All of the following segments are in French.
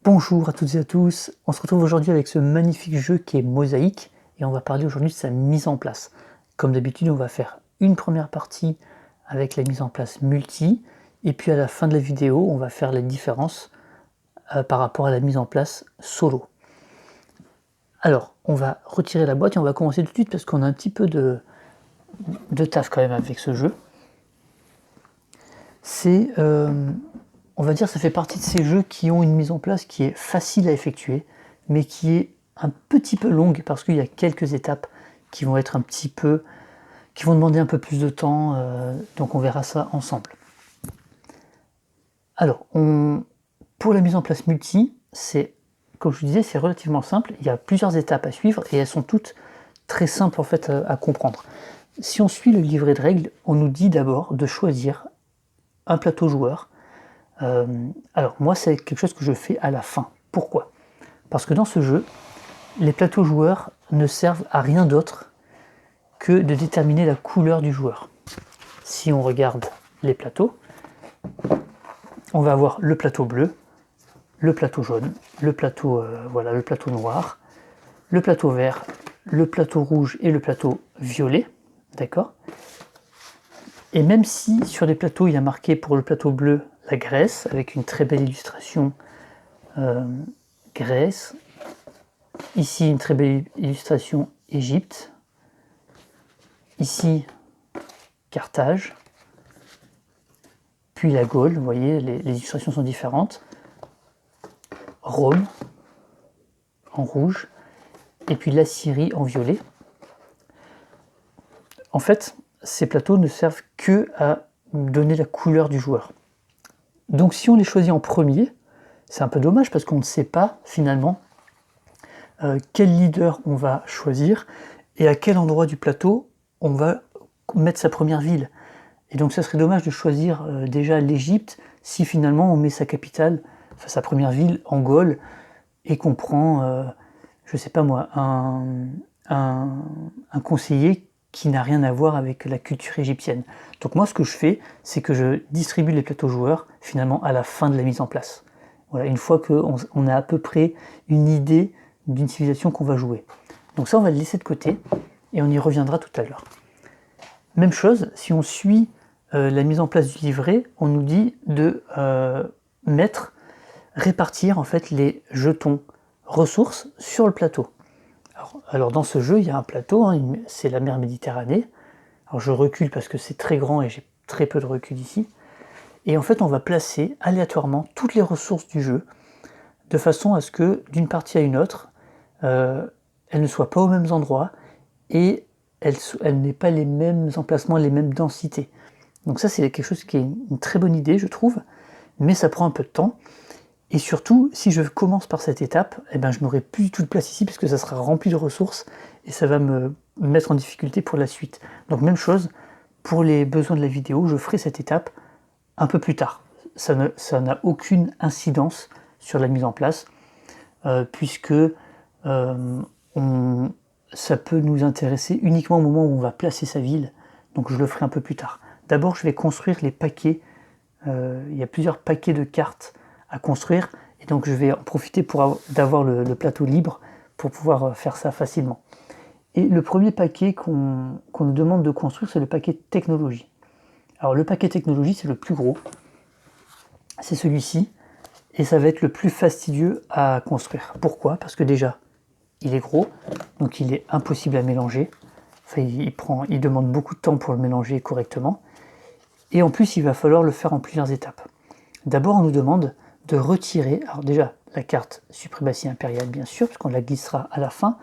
Bonjour à toutes et à tous, on se retrouve aujourd'hui avec ce magnifique jeu qui est Mosaïque et on va parler aujourd'hui de sa mise en place. Comme d'habitude, on va faire une première partie avec la mise en place multi et puis à la fin de la vidéo, on va faire les différences par rapport à la mise en place solo. Alors, on va retirer la boîte et on va commencer tout de suite parce qu'on a un petit peu de taf quand même avec ce jeu. C'est, on va dire, ça fait partie de ces jeux qui ont une mise en place qui est facile à effectuer, mais qui est un petit peu longue parce qu'il y a quelques étapes qui vont être qui vont demander un peu plus de temps, donc on verra ça ensemble. Alors, pour la mise en place multi, comme je vous disais, c'est relativement simple. Il y a plusieurs étapes à suivre et elles sont toutes très simples en fait à comprendre. Si on suit le livret de règles, on nous dit d'abord de choisir un plateau joueur. Alors moi, c'est quelque chose que je fais à la fin. Pourquoi? Parce que dans ce jeu, les plateaux joueurs ne servent à rien d'autre que de déterminer la couleur du joueur. Si on regarde les plateaux, on va avoir le plateau bleu, le plateau jaune, le plateau, le plateau noir, le plateau vert, le plateau rouge et le plateau violet, d'accord? Et même si sur les plateaux il y a marqué pour le plateau bleu la Grèce, avec une très belle illustration Grèce, ici une très belle illustration Égypte, ici Carthage, puis la Gaule, vous voyez les illustrations sont différentes, Rome en rouge, et puis la Syrie en violet. En fait, ces plateaux ne servent que à donner la couleur du joueur. Donc si on les choisit en premier, c'est un peu dommage parce qu'on ne sait pas finalement quel leader on va choisir et à quel endroit du plateau on va mettre sa première ville. Et donc ça serait dommage de choisir déjà l'Égypte si finalement on met sa capitale, enfin sa première ville en Gaule et qu'on prend, je sais pas moi, un conseiller qui n'a rien à voir avec la culture égyptienne. Donc moi ce que je fais, c'est que je distribue les plateaux joueurs finalement à la fin de la mise en place. Voilà, une fois qu'on a à peu près une idée d'une civilisation qu'on va jouer. Donc ça on va le laisser de côté et on y reviendra tout à l'heure. Même chose, si on suit la mise en place du livret, on nous dit de répartir en fait les jetons ressources sur le plateau. Alors dans ce jeu, il y a un plateau, hein, c'est la mer Méditerranée. Alors je recule parce que c'est très grand et j'ai très peu de recul ici. Et en fait, on va placer aléatoirement toutes les ressources du jeu de façon à ce que d'une partie à une autre, elles ne soient pas aux mêmes endroits et elles n'aient pas les mêmes emplacements, les mêmes densités. Donc ça, c'est quelque chose qui est une très bonne idée, je trouve, mais ça prend un peu de temps. Et surtout, si je commence par cette étape, eh ben, je n'aurai plus du tout de place ici puisque ça sera rempli de ressources et ça va me mettre en difficulté pour la suite. Donc même chose, pour les besoins de la vidéo, je ferai cette étape un peu plus tard. Ça n'a aucune incidence sur la mise en place puisque ça peut nous intéresser uniquement au moment où on va placer sa ville, donc je le ferai un peu plus tard. D'abord, je vais construire les paquets. Il y a plusieurs paquets de cartes à construire et donc je vais en profiter d'avoir le plateau libre pour pouvoir faire ça facilement. Et le premier paquet qu'on nous demande de construire, c'est le paquet technologie. Alors le paquet technologie, c'est le plus gros, c'est celui-ci, et ça va être le plus fastidieux à construire. Pourquoi? Parce que déjà, il est gros, donc il est impossible à mélanger. Enfin, il demande beaucoup de temps pour le mélanger correctement. Et en plus, il va falloir le faire en plusieurs étapes. D'abord, on nous demande de retirer, alors déjà, la carte suprématie impériale, bien sûr, parce qu'on la glissera à la fin,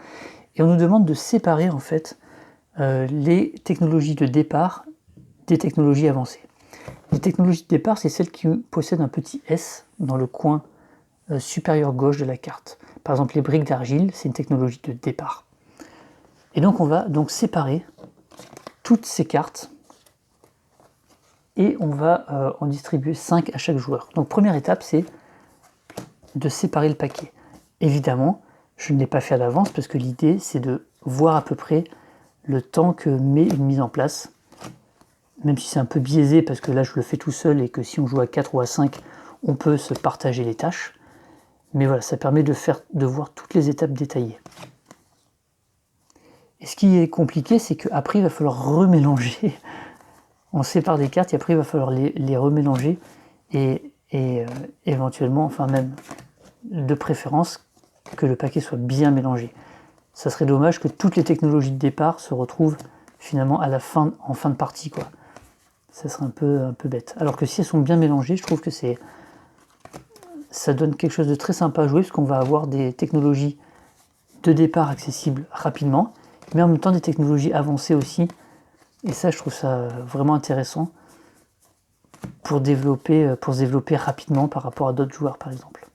et on nous demande de séparer, en fait, les technologies de départ des technologies avancées. Les technologies de départ, c'est celles qui possèdent un petit S dans le coin supérieur gauche de la carte. Par exemple, les briques d'argile, c'est une technologie de départ. Et donc, on va donc séparer toutes ces cartes et on va en distribuer 5 à chaque joueur. Donc première étape, c'est de séparer le paquet. Évidemment, je ne l'ai pas fait à l'avance parce que l'idée, c'est de voir à peu près le temps que met une mise en place, même si c'est un peu biaisé parce que là, je le fais tout seul et que si on joue à 4 ou à 5, on peut se partager les tâches. Mais voilà, ça permet de voir toutes les étapes détaillées. Et ce qui est compliqué, c'est qu'après, il va falloir remélanger. On sépare des cartes et après, il va falloir les remélanger et éventuellement, enfin même de préférence, que le paquet soit bien mélangé. Ça serait dommage que toutes les technologies de départ se retrouvent finalement à la fin, en fin de partie, quoi. Ça serait un peu bête. Alors que si elles sont bien mélangées, je trouve que ça donne quelque chose de très sympa à jouer, parce qu'on va avoir des technologies de départ accessibles rapidement, mais en même temps des technologies avancées aussi. Et ça, je trouve ça vraiment intéressant pour se développer rapidement par rapport à d'autres joueurs, par exemple.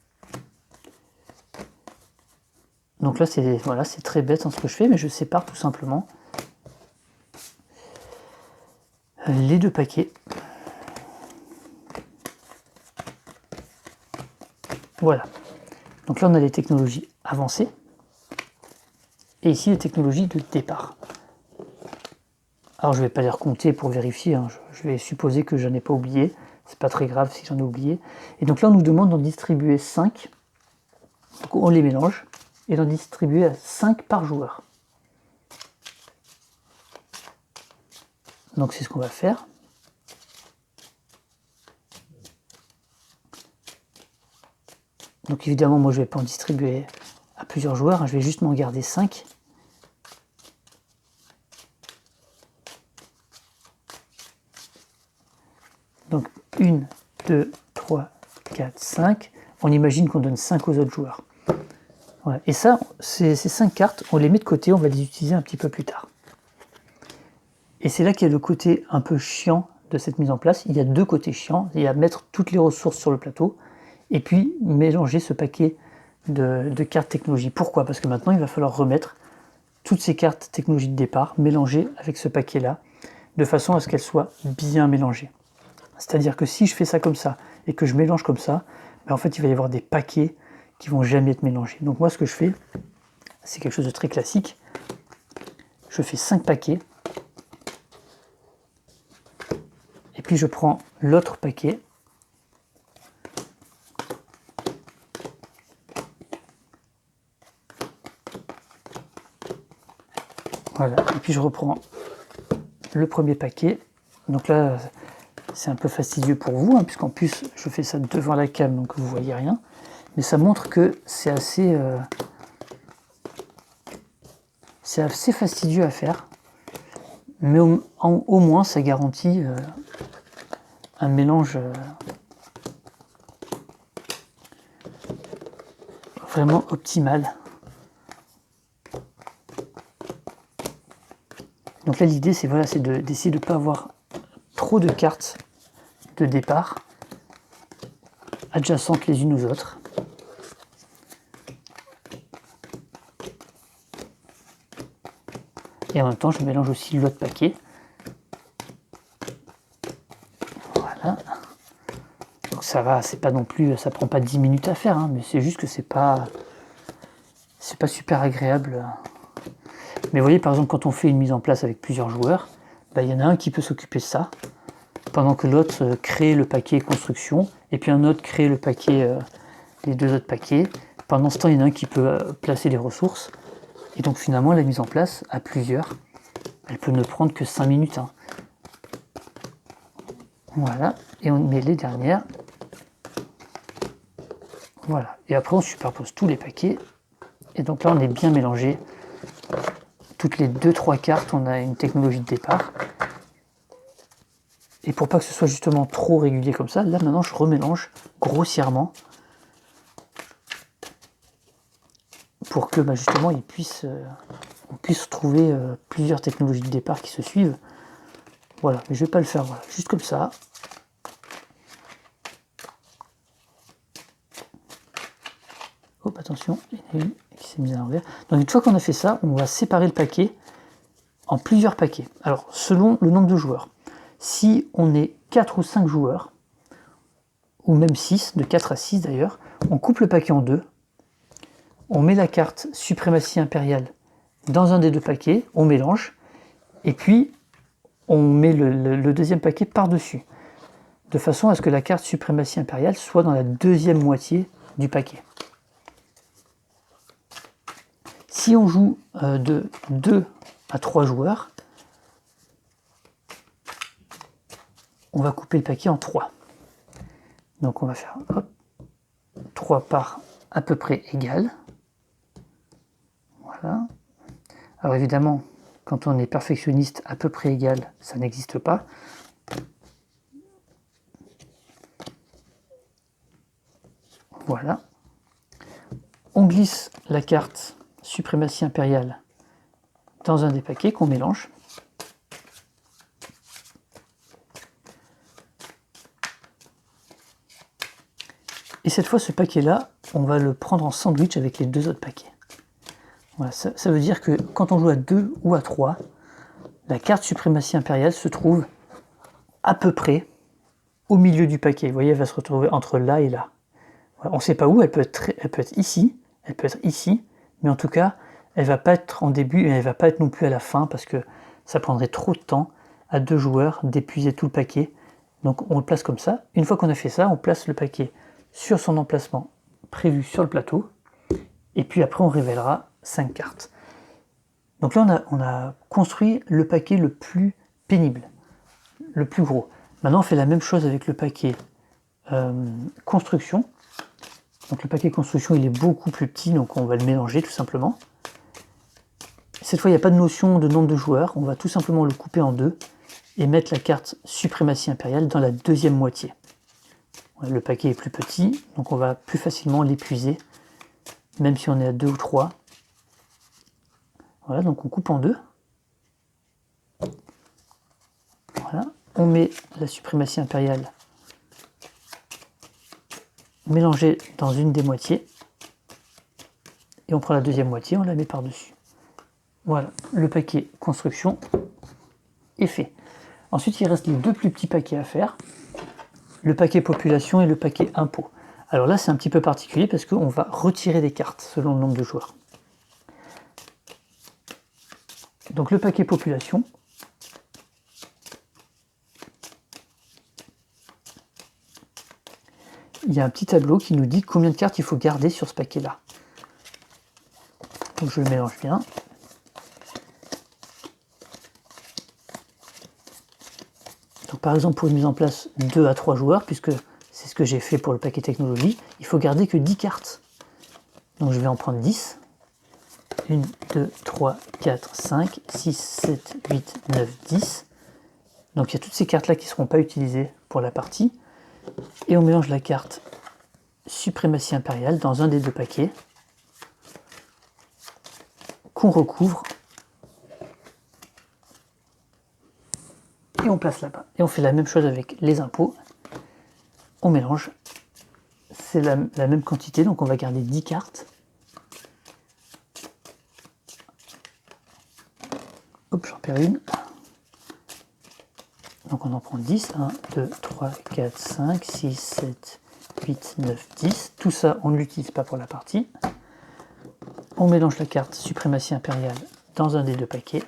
Donc là, c'est très bête en ce que je fais, mais je sépare tout simplement les deux paquets. Voilà. Donc là, on a les technologies avancées. Et ici, les technologies de départ. Alors, je ne vais pas les recompter pour vérifier. Hein. Je vais supposer que je n'en ai pas oublié. C'est pas très grave si j'en ai oublié. Et donc là, on nous demande d'en distribuer 5. Donc on les mélange. Et d'en distribuer à 5 par joueur. Donc c'est ce qu'on va faire. Donc évidemment, moi je ne vais pas en distribuer à plusieurs joueurs, hein. Je vais juste m'en garder 5. Donc 1, 2, 3, 4, 5. On imagine qu'on donne 5 aux autres joueurs. Voilà. Et ça, ces 5 cartes, on les met de côté, on va les utiliser un petit peu plus tard. Et c'est là qu'il y a le côté un peu chiant de cette mise en place. Il y a deux côtés chiants. Il y a mettre toutes les ressources sur le plateau et puis mélanger ce paquet de cartes technologie. Pourquoi? Parce que maintenant, il va falloir remettre toutes ces cartes technologie de départ mélangées avec ce paquet-là, de façon à ce qu'elles soient bien mélangées. C'est-à-dire que si je fais ça comme ça et que je mélange comme ça, ben en fait, il va y avoir des paquets qui vont jamais être mélangés. Donc moi, ce que je fais, c'est quelque chose de très classique. Je fais 5 paquets. Et puis je prends l'autre paquet. Voilà. Et puis je reprends le premier paquet. Donc là, c'est un peu fastidieux pour vous, hein, puisqu'en plus, je fais ça devant la cam, donc vous ne voyez rien. Mais ça montre que c'est assez fastidieux à faire. Mais au moins, ça garantit un mélange vraiment optimal. Donc là, l'idée, c'est d'essayer de ne pas avoir trop de cartes de départ adjacentes les unes aux autres. Et en même temps, je mélange aussi l'autre paquet. Voilà. Donc ça va, c'est pas non plus, ça prend pas 10 minutes à faire, hein, mais c'est juste que c'est pas super agréable. Mais vous voyez, par exemple, quand on fait une mise en place avec plusieurs joueurs, il y en a un qui peut s'occuper de ça, pendant que l'autre crée le paquet construction, et puis un autre crée le paquet, les deux autres paquets. Pendant ce temps, il y en a un qui peut placer les ressources. Et donc finalement, la mise en place à plusieurs, elle peut ne prendre que 5 minutes. Hein. Voilà, et on met les dernières. Voilà, et après on superpose tous les paquets. Et donc là, on est bien mélangé. Toutes les 2-3 cartes, on a une technologie de départ. Et pour pas que ce soit justement trop régulier comme ça, là maintenant je remélange grossièrement pour que justement on puisse trouver plusieurs technologies de départ qui se suivent. Voilà, mais je vais pas le faire, voilà, juste comme ça. Hop, attention, il y en a une qui s'est mise à l'envers. Donc une fois qu'on a fait ça, on va séparer le paquet en plusieurs paquets. Alors selon le nombre de joueurs. Si on est 4 ou 5 joueurs, ou même 6, de 4 à 6 d'ailleurs, on coupe le paquet en deux, on met la carte suprématie impériale dans un des deux paquets, on mélange, et puis on met le deuxième paquet par-dessus, de façon à ce que la carte suprématie impériale soit dans la deuxième moitié du paquet. Si on joue de 2 à 3 joueurs, on va couper le paquet en 3. Donc on va faire hop, 3 parts à peu près égales. Voilà. Alors évidemment, quand on est perfectionniste, à peu près égal, ça n'existe pas. Voilà. On glisse la carte suprématie impériale dans un des paquets qu'on mélange. Et cette fois, ce paquet-là, on va le prendre en sandwich avec les 2 autres paquets. Voilà, ça veut dire que quand on joue à 2 ou à 3, la carte suprématie impériale se trouve à peu près au milieu du paquet. Vous voyez, elle va se retrouver entre là et là. Voilà, on ne sait pas où, elle peut être ici, elle peut être ici, mais en tout cas, elle ne va pas être en début et elle ne va pas être non plus à la fin parce que ça prendrait trop de temps à 2 joueurs d'épuiser tout le paquet. Donc on le place comme ça. Une fois qu'on a fait ça, on place le paquet sur son emplacement prévu sur le plateau. Et puis après, on révélera 5 cartes. Donc là, on a construit le paquet le plus pénible, le plus gros. Maintenant, on fait la même chose avec le paquet construction. Donc le paquet construction, il est beaucoup plus petit, donc on va le mélanger tout simplement. Cette fois, il n'y a pas de notion de nombre de joueurs. On va tout simplement le couper en 2 et mettre la carte suprématie impériale dans la deuxième moitié. Le paquet est plus petit, donc on va plus facilement l'épuiser, même si on est à 2 ou 3. Voilà, donc on coupe en 2. Voilà, on met la suprématie impériale mélangée dans une des moitiés. Et on prend la deuxième moitié, on la met par-dessus. Voilà, le paquet construction est fait. Ensuite, il reste les 2 plus petits paquets à faire. Le paquet population et le paquet impôt. Alors là, c'est un petit peu particulier parce qu'on va retirer des cartes selon le nombre de joueurs. Donc le paquet population, il y a un petit tableau qui nous dit combien de cartes il faut garder sur ce paquet-là. Donc je le mélange bien. Donc par exemple, pour une mise en place 2 à 3 joueurs, puisque c'est ce que j'ai fait pour le paquet technologie, il faut garder que 10 cartes. Donc je vais en prendre 10. 1, 2, 3, 4, 5, 6, 7, 8, 9, 10. Donc il y a toutes ces cartes-là qui ne seront pas utilisées pour la partie. Et on mélange la carte suprématie impériale dans un des 2 paquets qu'on recouvre et on place là-bas. Et on fait la même chose avec les impôts. On mélange. C'est la même quantité, donc on va garder 10 cartes. Hop, j'en perds une. Donc on en prend 10. 1, 2, 3, 4, 5, 6, 7, 8, 9, 10. Tout ça, on ne l'utilise pas pour la partie. On mélange la carte suprématie impériale dans un des 2 paquets.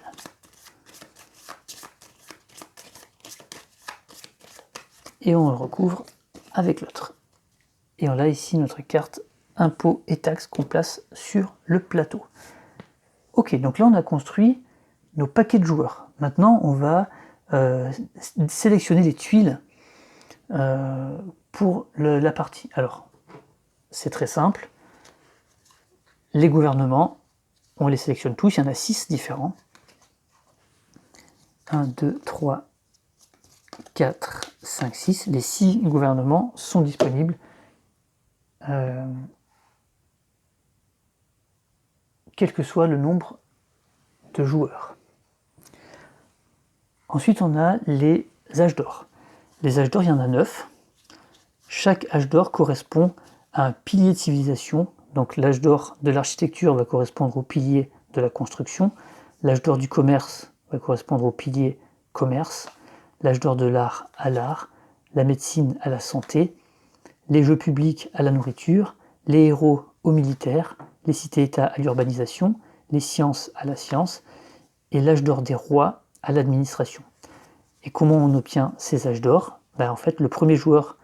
Et on le recouvre avec l'autre. Et on a ici notre carte impôts et taxes qu'on place sur le plateau. Ok, donc là on a construit nos paquets de joueurs. Maintenant on va sélectionner les tuiles pour la partie. Alors, c'est très simple. Les gouvernements, on les sélectionne tous, il y en a 6 différents. 1, 2, 3, 4, 5, 6. Les 6 gouvernements sont disponibles. Quel que soit le nombre de joueurs. Ensuite, on a les âges d'or. Les âges d'or, il y en a 9. Chaque âge d'or correspond à un pilier de civilisation. Donc l'âge d'or de l'architecture va correspondre au pilier de la construction. L'âge d'or du commerce va correspondre au pilier commerce. L'âge d'or de l'art à l'art. La médecine à la santé. Les jeux publics à la nourriture. Les héros aux militaires. Les cités-états à l'urbanisation. Les sciences à la science. Et l'âge d'or des rois à l'administration. Et comment on obtient ces âges d'or? En fait, le premier joueur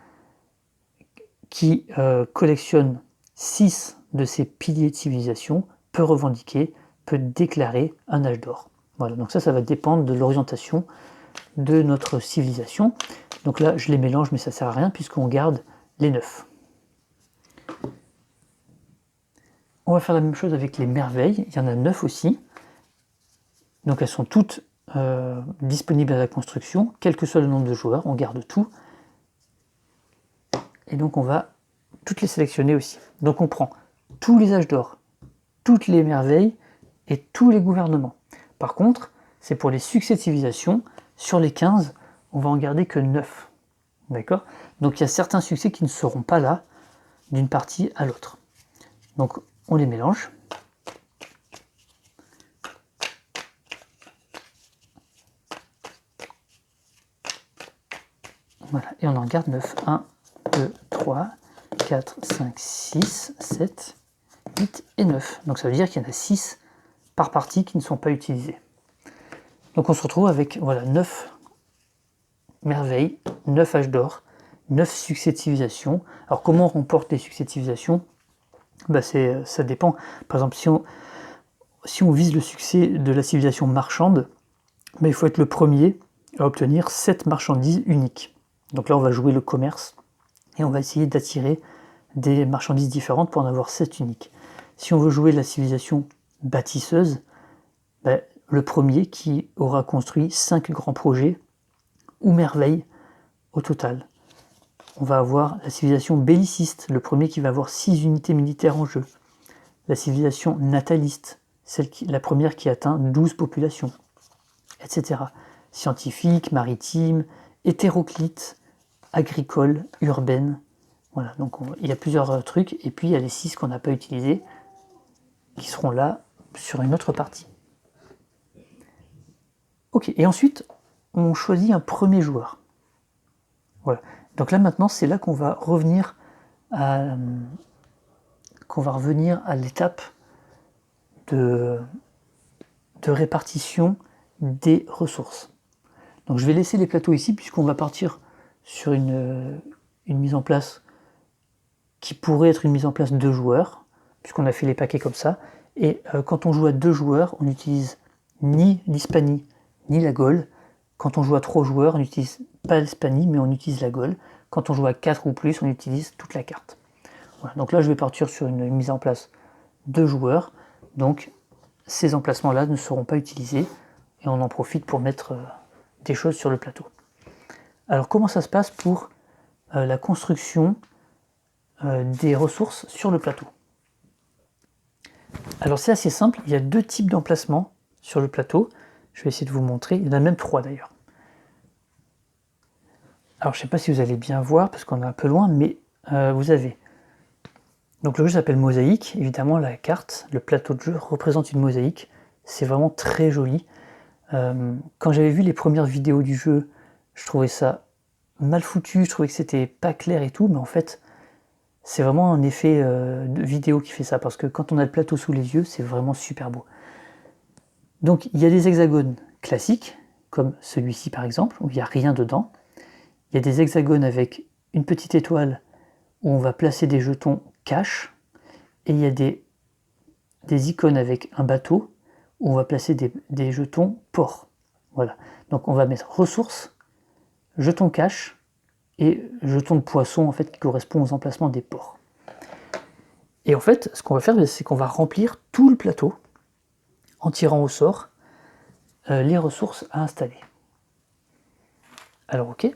qui collectionne 6 de ces piliers de civilisation peut revendiquer peut déclarer un âge d'or. Voilà, donc ça va dépendre de l'orientation de notre civilisation. Donc là, je les mélange, mais ça ne sert à rien puisqu'on garde les 9. On va faire la même chose avec les merveilles, il y en a 9 aussi. Donc elles sont toutes disponibles à la construction, quel que soit le nombre de joueurs, on garde tout. Et donc on va toutes les sélectionner aussi. Donc on prend tous les âges d'or, toutes les merveilles et tous les gouvernements. Par contre, c'est pour les succès de civilisation, sur les 15, on va en garder que 9. D'accord? Donc il y a certains succès qui ne seront pas là d'une partie à l'autre. Donc on les mélange. Voilà, et on en garde 9. 1, 2, 3, 4, 5, 6, 7, 8 et 9. Donc ça veut dire qu'il y en a 6 par partie qui ne sont pas utilisés. Donc on se retrouve avec voilà, 9 merveilles, 9 âges d'or, 9 succès de civilisation. Alors comment on remporte les succès de civilisation? Ça dépend. Par exemple, si on vise le succès de la civilisation marchande, il faut être le premier à obtenir 7 marchandises uniques. Donc là, on va jouer le commerce et on va essayer d'attirer des marchandises différentes pour en avoir 7 uniques. Si on veut jouer la civilisation bâtisseuse, le premier qui aura construit 5 grands projets ou merveilles au total. On va avoir la civilisation belliciste, le premier qui va avoir 6 unités militaires en jeu. La civilisation nataliste, la première qui atteint 12 populations, etc. Scientifique, maritime, hétéroclite, agricole, urbaine. Voilà, donc il y a plusieurs trucs, et puis il y a les 6 qu'on n'a pas utilisés, qui seront là sur une autre partie. Ok, et ensuite, on choisit un premier joueur. Voilà. Donc là maintenant, c'est là qu'on va revenir à l'étape de répartition des ressources. Donc je vais laisser les plateaux ici, puisqu'on va partir sur une mise en place qui pourrait être une mise en place 2 joueurs, puisqu'on a fait les paquets comme ça. Et quand on joue à 2 joueurs, on n'utilise ni l'Hispanie ni la Gaule. Quand on joue à 3 joueurs, on n'utilise pas l'Hispanie, mais on utilise la Gaule. Quand on joue à 4 ou plus, on utilise toute la carte. Voilà. Donc là, je vais partir sur une mise en place 2 joueurs. Donc ces emplacements-là ne seront pas utilisés et on en profite pour mettre des choses sur le plateau. Alors comment ça se passe pour la construction des ressources sur le plateau? Alors c'est assez simple, il y a 2 types d'emplacements sur le plateau. Je vais essayer de vous montrer, il y en a même 3 d'ailleurs. Alors je ne sais pas si vous allez bien voir parce qu'on est un peu loin, mais vous avez... Donc le jeu s'appelle Mosaïque, évidemment la carte, le plateau de jeu représente une mosaïque, c'est vraiment très joli. Quand j'avais vu les premières vidéos du jeu, je trouvais ça mal foutu, je trouvais que c'était pas clair et tout, mais en fait c'est vraiment un effet de vidéo qui fait ça, parce que quand on a le plateau sous les yeux, c'est vraiment super beau. Donc il y a des hexagones classiques, comme celui-ci par exemple, où il n'y a rien dedans. Il y a des hexagones avec une petite étoile où on va placer des jetons cash, et il y a des icônes avec un bateau où on va placer des jetons port. Voilà. Donc on va mettre ressources, jetons cash et jetons de poisson en fait qui correspond aux emplacements des ports. Et en fait, ce qu'on va faire, c'est qu'on va remplir tout le plateau en tirant au sort les ressources à installer. Alors ok.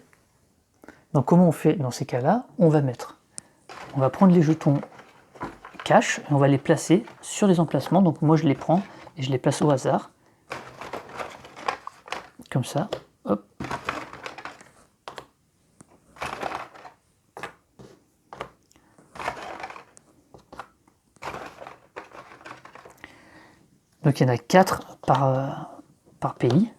Donc comment on fait dans ces cas-là? On va prendre les jetons cash et on va les placer sur les emplacements. Donc moi je les prends et je les place au hasard. Comme ça. Hop. Donc il y en a 4 par pays.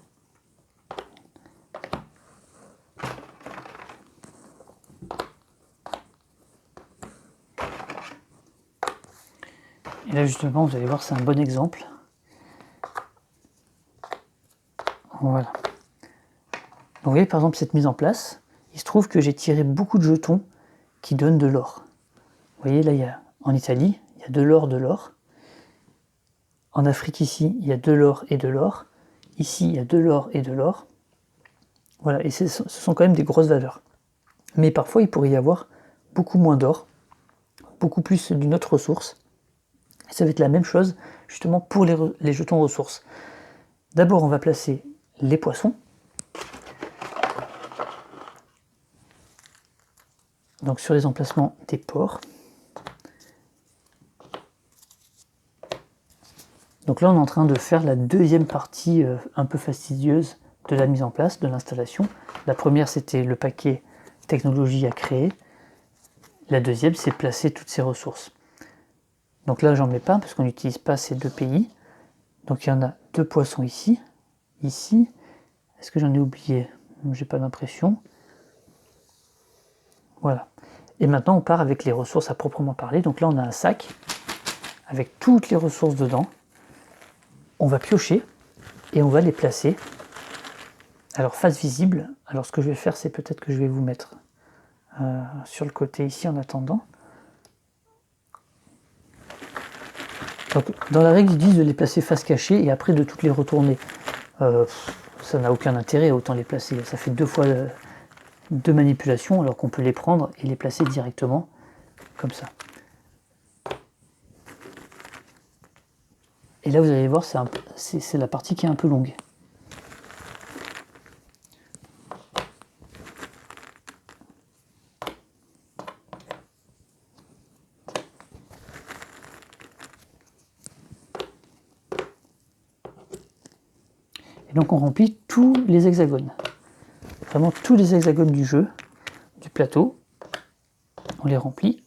Et là justement, vous allez voir, c'est un bon exemple. Voilà. Donc vous voyez par exemple cette mise en place, il se trouve que j'ai tiré beaucoup de jetons qui donnent de l'or. Vous voyez là, en Italie, il y a de l'or, de l'or. En Afrique, ici, il y a de l'or et de l'or. Ici, il y a de l'or et de l'or. Voilà, et ce sont quand même des grosses valeurs. Mais parfois, il pourrait y avoir beaucoup moins d'or, beaucoup plus d'une autre ressource. Et ça va être la même chose, justement, pour les jetons ressources. D'abord, on va placer les poissons. Donc sur les emplacements des ports. Donc là, on est en train de faire la deuxième partie un peu fastidieuse de la mise en place, de l'installation. La première, c'était le paquet technologie à créer. La deuxième, c'est placer toutes ces ressources. Donc là, j'en mets pas parce qu'on n'utilise pas ces deux pays. Donc il y en a deux poissons ici. Ici. Est-ce que j'en ai oublié? J'ai pas d'impression. Voilà. Et maintenant, on part avec les ressources à proprement parler. Donc là, on a un sac avec toutes les ressources dedans. On va piocher et on va les placer. Alors face visible, alors ce que je vais faire, c'est peut-être que je vais vous mettre sur le côté ici en attendant. Donc, dans la règle, ils disent de les placer face cachée et après de toutes les retourner. Ça n'a aucun intérêt, autant les placer. Ça fait deux fois deux manipulations alors qu'on peut les prendre et les placer directement comme ça. Et là, vous allez voir, c'est la partie qui est un peu longue. Et donc, on remplit tous les hexagones. Vraiment tous les hexagones du jeu, du plateau. On les remplit.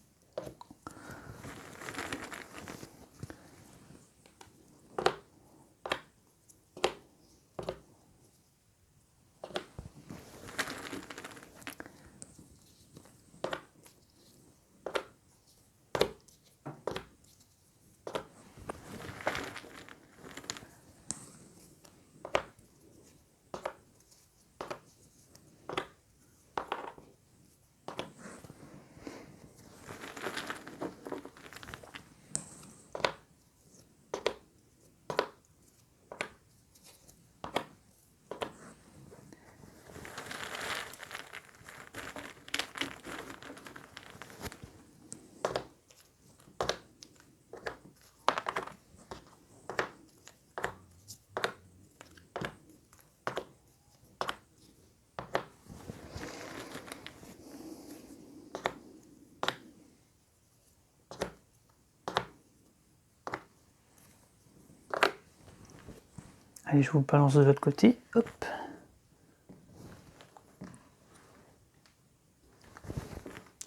Allez, je vous balance de l'autre côté. Hop.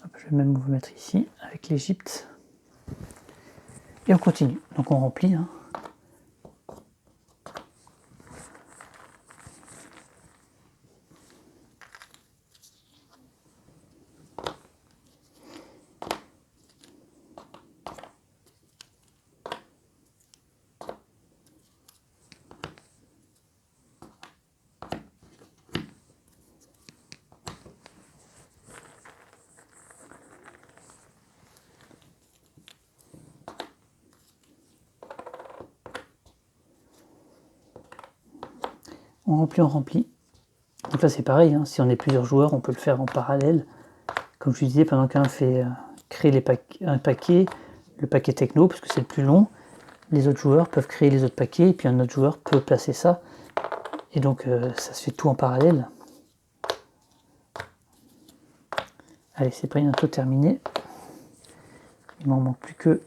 Hop. Je vais même vous mettre ici avec l'Égypte. Et on continue. Donc on remplit. Hein. On remplit, on remplit. Donc là c'est pareil, hein. Si on est plusieurs joueurs, on peut le faire en parallèle. Comme je vous disais, pendant qu'un fait créer un paquet, le paquet techno, parce que c'est le plus long, les autres joueurs peuvent créer les autres paquets, et puis un autre joueur peut placer ça. Et donc ça se fait tout en parallèle. Allez, c'est bientôt terminé. Il m'en manque plus que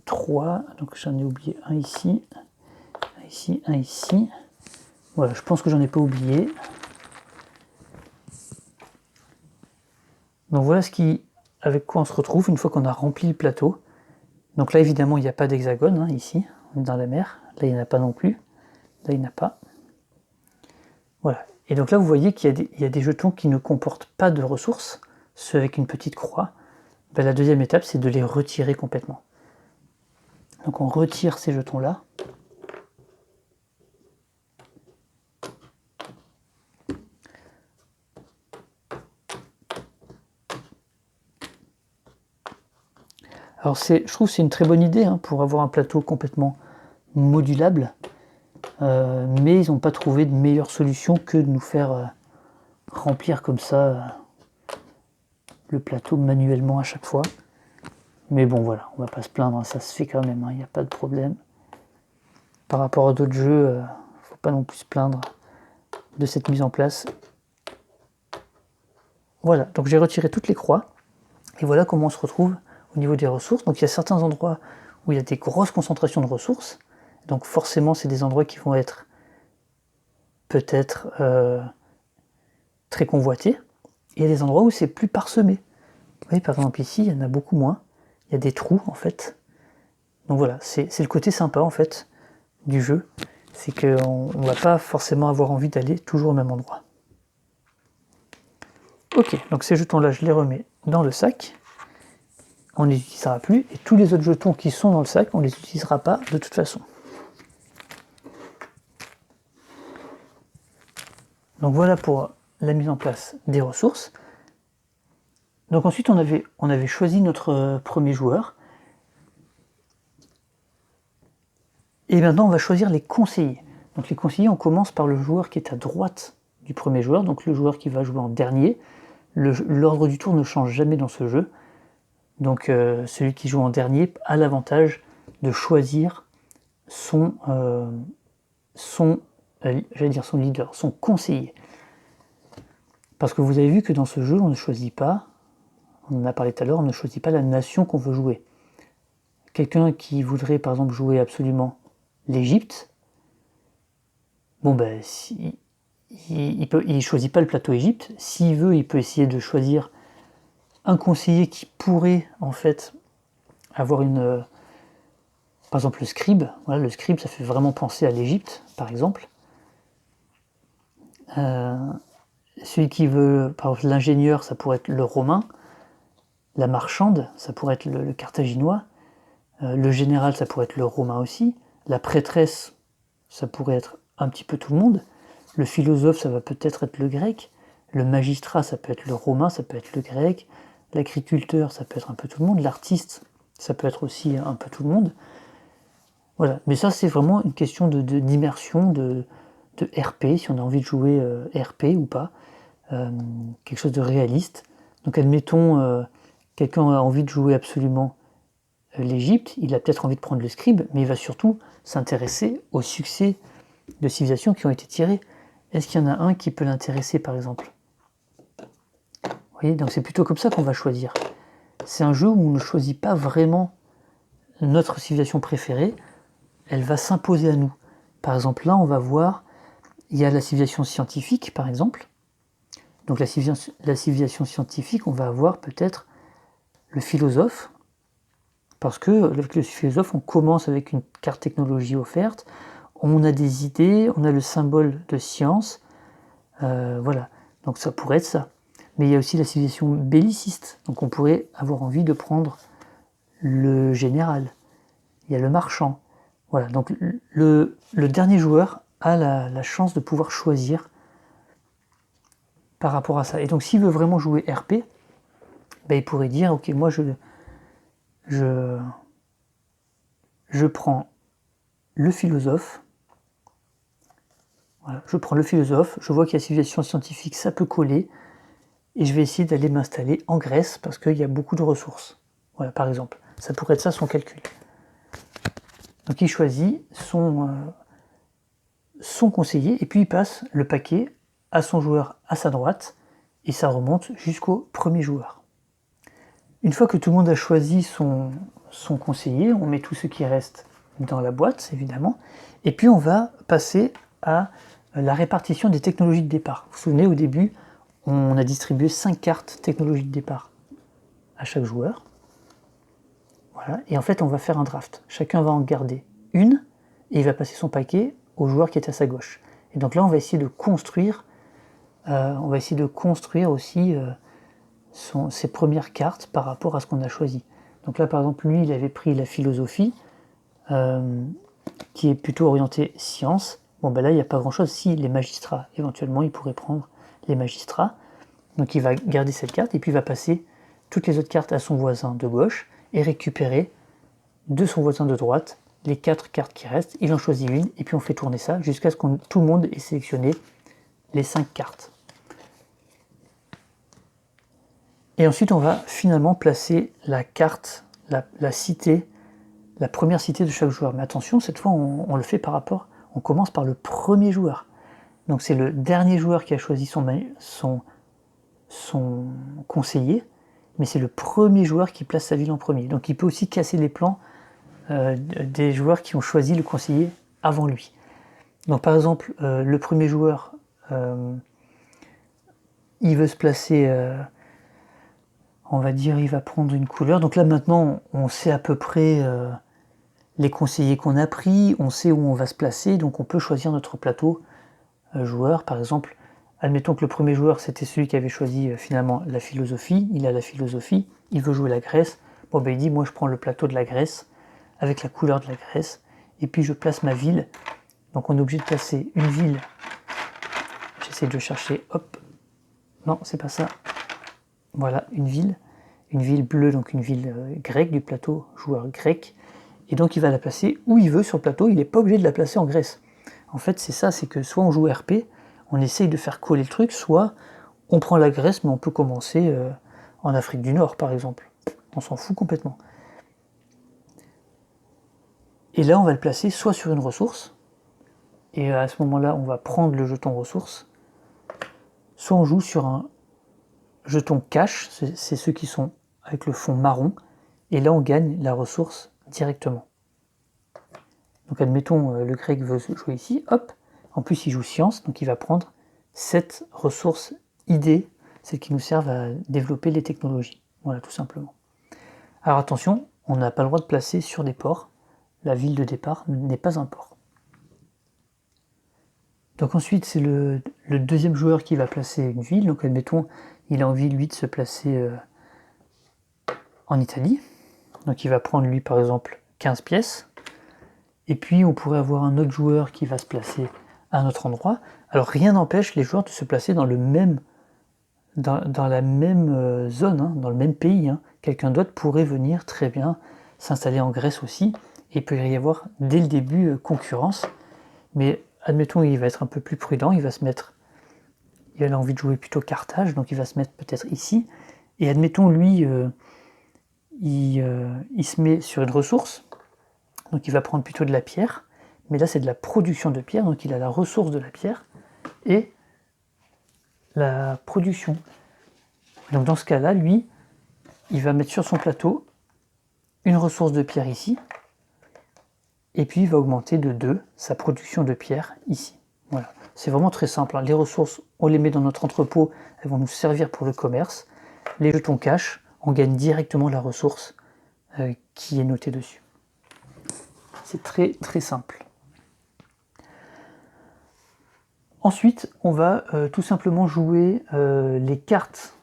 3. Donc j'en ai oublié un ici, un ici, un ici. Voilà, je pense que j'en ai pas oublié. Donc voilà avec quoi on se retrouve une fois qu'on a rempli le plateau. Donc là évidemment il n'y a pas d'hexagone, hein, ici, on est dans la mer. Là il n'y en a pas non plus. Là il n'y en a pas. Voilà. Et donc là vous voyez qu'il y a des jetons qui ne comportent pas de ressources, ceux avec une petite croix. Ben, la deuxième étape c'est de les retirer complètement. Donc on retire ces jetons là. Alors je trouve que c'est une très bonne idée hein, pour avoir un plateau complètement modulables, mais ils n'ont pas trouvé de meilleure solution que de nous faire remplir comme ça le plateau manuellement à chaque fois. Mais bon voilà, on va pas se plaindre, ça se fait quand même, il n'y a pas de problème. Par rapport à d'autres jeux, faut pas non plus se plaindre de cette mise en place. Voilà, donc j'ai retiré toutes les croix, et voilà comment on se retrouve au niveau des ressources. Donc il y a certains endroits où il y a des grosses concentrations de ressources, donc forcément c'est des endroits qui vont être peut-être très convoités, et il y a des endroits où c'est plus parsemé. Vous voyez, par exemple ici, il y en a beaucoup moins, il y a des trous en fait. Donc voilà, c'est le côté sympa en fait du jeu, c'est qu'on ne va pas forcément avoir envie d'aller toujours au même endroit. Ok, donc ces jetons-là, je les remets dans le sac. On ne les utilisera plus. Et tous les autres jetons qui sont dans le sac, on ne les utilisera pas de toute façon. Donc voilà pour la mise en place des ressources. Donc ensuite, on avait choisi notre premier joueur. Et maintenant, on va choisir les conseillers. Donc les conseillers, on commence par le joueur qui est à droite du premier joueur, donc le joueur qui va jouer en dernier. L'ordre du tour ne change jamais dans ce jeu. Donc celui qui joue en dernier a l'avantage de choisir son leader, son conseiller. Parce que vous avez vu que dans ce jeu, on ne choisit pas, on en a parlé tout à l'heure, on ne choisit pas la nation qu'on veut jouer. Quelqu'un qui voudrait par exemple jouer absolument l'Égypte, bon ben, il choisit pas le plateau Égypte. S'il veut, il peut essayer de choisir un conseiller qui pourrait en fait avoir par exemple le scribe. Voilà, le scribe, ça fait vraiment penser à l'Égypte, par exemple. Celui qui veut, par exemple l'ingénieur, ça pourrait être le romain. La marchande, ça pourrait être le carthaginois. Le général, ça pourrait être le romain aussi. La prêtresse, ça pourrait être un petit peu tout le monde. Le philosophe, ça va peut-être être le grec. Le magistrat, ça peut être le romain, ça peut être le grec. L'agriculteur, ça peut être un peu tout le monde. L'artiste, ça peut être aussi un peu tout le monde. Voilà, mais ça c'est vraiment une question d'immersion, de RP, si on a envie de jouer RP ou pas. Quelque chose de réaliste. Donc admettons, quelqu'un a envie de jouer absolument l'Égypte, il a peut-être envie de prendre le scribe, mais il va surtout s'intéresser au succès de civilisations qui ont été tirées. Est-ce qu'il y en a un qui peut l'intéresser par exemple? Vous voyez, donc c'est plutôt comme ça qu'on va choisir. C'est un jeu où on ne choisit pas vraiment notre civilisation préférée, elle va s'imposer à nous. Par exemple là on va voir, il y a la civilisation scientifique par exemple. Donc la civilisation scientifique, on va avoir peut-être le philosophe, parce que avec le philosophe, on commence avec une carte technologie offerte, on a des idées, on a le symbole de science, voilà, donc ça pourrait être ça. Mais il y a aussi la civilisation belliciste, donc on pourrait avoir envie de prendre le général, il y a le marchand, voilà, donc le dernier joueur a la chance de pouvoir choisir par rapport à ça. Et donc s'il veut vraiment jouer RP, ben, il pourrait dire, ok, moi je prends le philosophe, voilà, je prends le philosophe, je vois qu'il y a civilisation scientifique, ça peut coller, et je vais essayer d'aller m'installer en Grèce parce qu'il y a beaucoup de ressources. Voilà, par exemple. Ça pourrait être ça son calcul. Donc il choisit son conseiller, et puis il passe le paquet à son joueur à sa droite, et ça remonte jusqu'au premier joueur. Une fois que tout le monde a choisi son conseiller, on met tout ce qui reste dans la boîte, évidemment, et puis on va passer à la répartition des technologies de départ. Vous vous souvenez, au début, on a distribué 5 cartes technologies de départ à chaque joueur. Voilà, et en fait, on va faire un draft. Chacun va en garder une, et il va passer son paquet au joueur qui est à sa gauche. Et donc là, on va essayer de construire, aussi ses premières cartes par rapport à ce qu'on a choisi. Donc là, par exemple, lui, il avait pris la philosophie, qui est plutôt orientée science. Bon, ben là, il n'y a pas grand-chose. Si, les magistrats, éventuellement, il pourrait prendre les magistrats. Donc il va garder cette carte, et puis il va passer toutes les autres cartes à son voisin de gauche, et récupérer de son voisin de droite les 4 cartes qui restent, il en choisit une, et puis on fait tourner ça jusqu'à ce que tout le monde ait sélectionné les 5 cartes. Et ensuite, on va finalement placer la carte, la cité, la première cité de chaque joueur. Mais attention, cette fois, on le fait par rapport, on commence par le premier joueur. Donc c'est le dernier joueur qui a choisi son conseiller, mais c'est le premier joueur qui place sa ville en premier. Donc il peut aussi casser les plans des joueurs qui ont choisi le conseiller avant lui. Donc par exemple, le premier joueur, il veut se placer, on va dire, il va prendre une couleur. Donc là maintenant, on sait à peu près les conseillers qu'on a pris, on sait où on va se placer, donc on peut choisir notre plateau joueur. Par exemple, admettons que le premier joueur, c'était celui qui avait choisi finalement la philosophie, il a la philosophie, il veut jouer la Grèce. Bon ben il dit, moi je prends le plateau de la Grèce, avec la couleur de la Grèce, et puis je place ma ville. Donc on est obligé de placer une ville. J'essaie de chercher, hop, non c'est pas ça. Voilà, une ville bleue, donc une ville grecque, du plateau joueur grec, et donc il va la placer où il veut sur le plateau, il n'est pas obligé de la placer en Grèce. En fait c'est ça, c'est que soit on joue RP, on essaye de faire coller le truc, soit on prend la Grèce, mais on peut commencer en Afrique du Nord par exemple. On s'en fout complètement. Et là, on va le placer soit sur une ressource, et à ce moment-là, on va prendre le jeton ressource, soit on joue sur un jeton cash, c'est ceux qui sont avec le fond marron, et là, on gagne la ressource directement. Donc, admettons, le grec veut jouer ici, hop, en plus, il joue science, donc il va prendre cette ressource idée, celles qui nous servent à développer les technologies. Voilà, tout simplement. Alors attention, on n'a pas le droit de placer sur des ports. La ville de départ n'est pas un port. Donc ensuite, c'est le deuxième joueur qui va placer une ville. Donc admettons, il a envie, lui, de se placer en Italie. Donc il va prendre, lui, par exemple, 15 pièces. Et puis, on pourrait avoir un autre joueur qui va se placer à un autre endroit. Alors rien n'empêche les joueurs de se placer dans la même zone, hein, dans le même pays. Hein. Quelqu'un d'autre pourrait venir très bien s'installer en Grèce aussi. Et il peut y avoir dès le début concurrence. Mais admettons, il va être un peu plus prudent, il a envie de jouer plutôt Carthage, donc il va se mettre peut-être ici. Et admettons, lui, il se met sur une ressource, donc il va prendre plutôt de la pierre. Mais là, c'est de la production de pierre, donc il a la ressource de la pierre et la production. Donc dans ce cas-là, lui, il va mettre sur son plateau une ressource de pierre ici, et puis il va augmenter de 2 sa production de pierre ici. Voilà. C'est vraiment très simple. Hein. Les ressources, on les met dans notre entrepôt, elles vont nous servir pour le commerce. Les jetons cash, on gagne directement la ressource qui est notée dessus. C'est très très simple. Ensuite, on va tout simplement jouer les cartes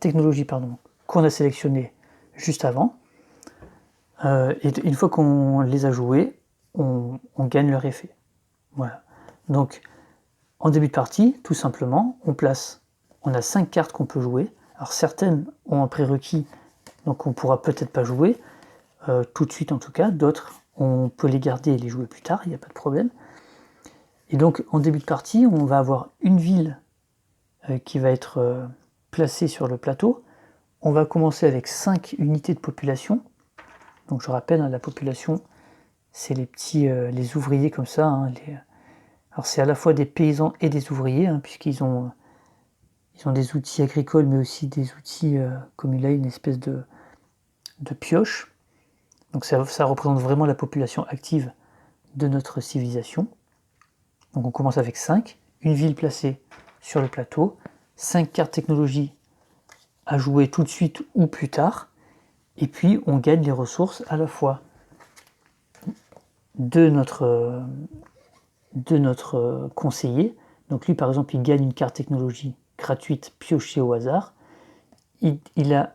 technologie qu'on a sélectionnées juste avant. Et une fois qu'on les a joués, on gagne leur effet. Voilà. Donc, en début de partie, tout simplement, on a 5 cartes qu'on peut jouer. Alors certaines ont un prérequis, donc on pourra peut-être pas jouer, tout de suite en tout cas. D'autres, on peut les garder et les jouer plus tard, il n'y a pas de problème. Et donc, en début de partie, on va avoir une ville qui va être placée sur le plateau. On va commencer avec 5 unités de population. Donc je rappelle, hein, la population, c'est les ouvriers comme ça. Hein, alors c'est à la fois des paysans et des ouvriers, hein, puisqu'ils ont des outils agricoles, mais aussi des outils, comme il a une espèce de pioche. Donc ça représente vraiment la population active de notre civilisation. Donc on commence avec 5, une ville placée sur le plateau, 5 cartes technologie à jouer tout de suite ou plus tard, et puis on gagne les ressources à la fois de notre conseiller. Donc lui par exemple il gagne une carte technologie gratuite piochée au hasard. Il a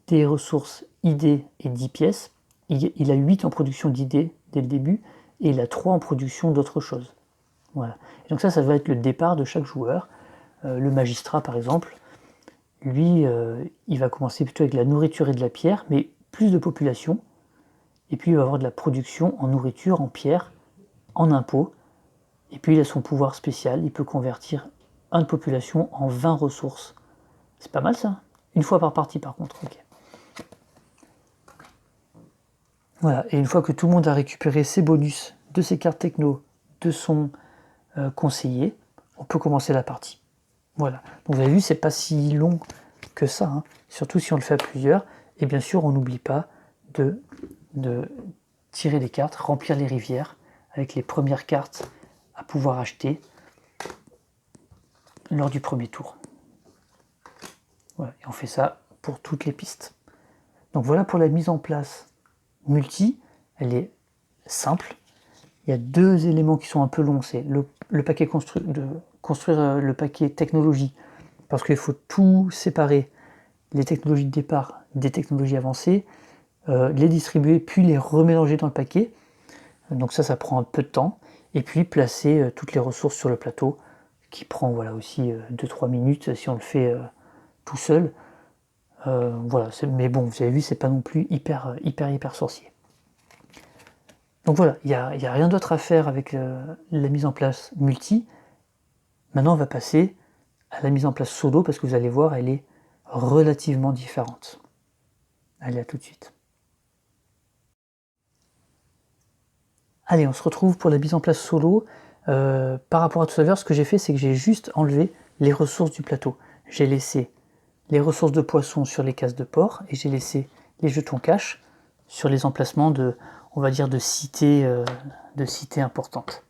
des ressources idées et 10 pièces. Il a 8 en production d'idées dès le début et il a 3 en production d'autres choses. Voilà. Et donc ça va être le départ de chaque joueur. Le magistrat par exemple, lui, il va commencer plutôt avec la nourriture et de la pierre, mais plus de population. et puis il va avoir de la production en nourriture, en pierre, en impôts, et puis il a son pouvoir spécial, il peut convertir une population en 20 ressources. C'est pas mal ça? Une fois par partie par contre, ok. Voilà, et une fois que tout le monde a récupéré ses bonus de ses cartes techno, de son conseiller, on peut commencer la partie. Voilà, donc vous avez vu, c'est pas si long que ça, hein. Surtout si on le fait à plusieurs, et bien sûr on n'oublie pas de tirer les cartes, remplir les rivières, avec les premières cartes à pouvoir acheter lors du premier tour. Voilà, et on fait ça pour toutes les pistes. Donc voilà pour la mise en place multi, elle est simple. Il y a deux éléments qui sont un peu longs, c'est le paquet construire le paquet technologie, parce qu'il faut tout séparer, les technologies de départ des technologies avancées, les distribuer, puis les remélanger dans le paquet. Donc ça prend un peu de temps. Et puis placer toutes les ressources sur le plateau, qui prend voilà, aussi 2-3 minutes si on le fait tout seul. Voilà, mais bon, vous avez vu, c'est pas non plus hyper sorcier. Donc voilà, il n'y a rien d'autre à faire avec la mise en place multi. Maintenant, on va passer à la mise en place solo, parce que vous allez voir, elle est relativement différente. Allez, à tout de suite. Allez, on se retrouve pour la mise en place solo. Par rapport à tout à l'heure, ce que j'ai fait, c'est que j'ai juste enlevé les ressources du plateau. J'ai laissé les ressources de poisson sur les cases de port, et j'ai laissé les jetons cash sur les emplacements de, on va dire, de cités importantes.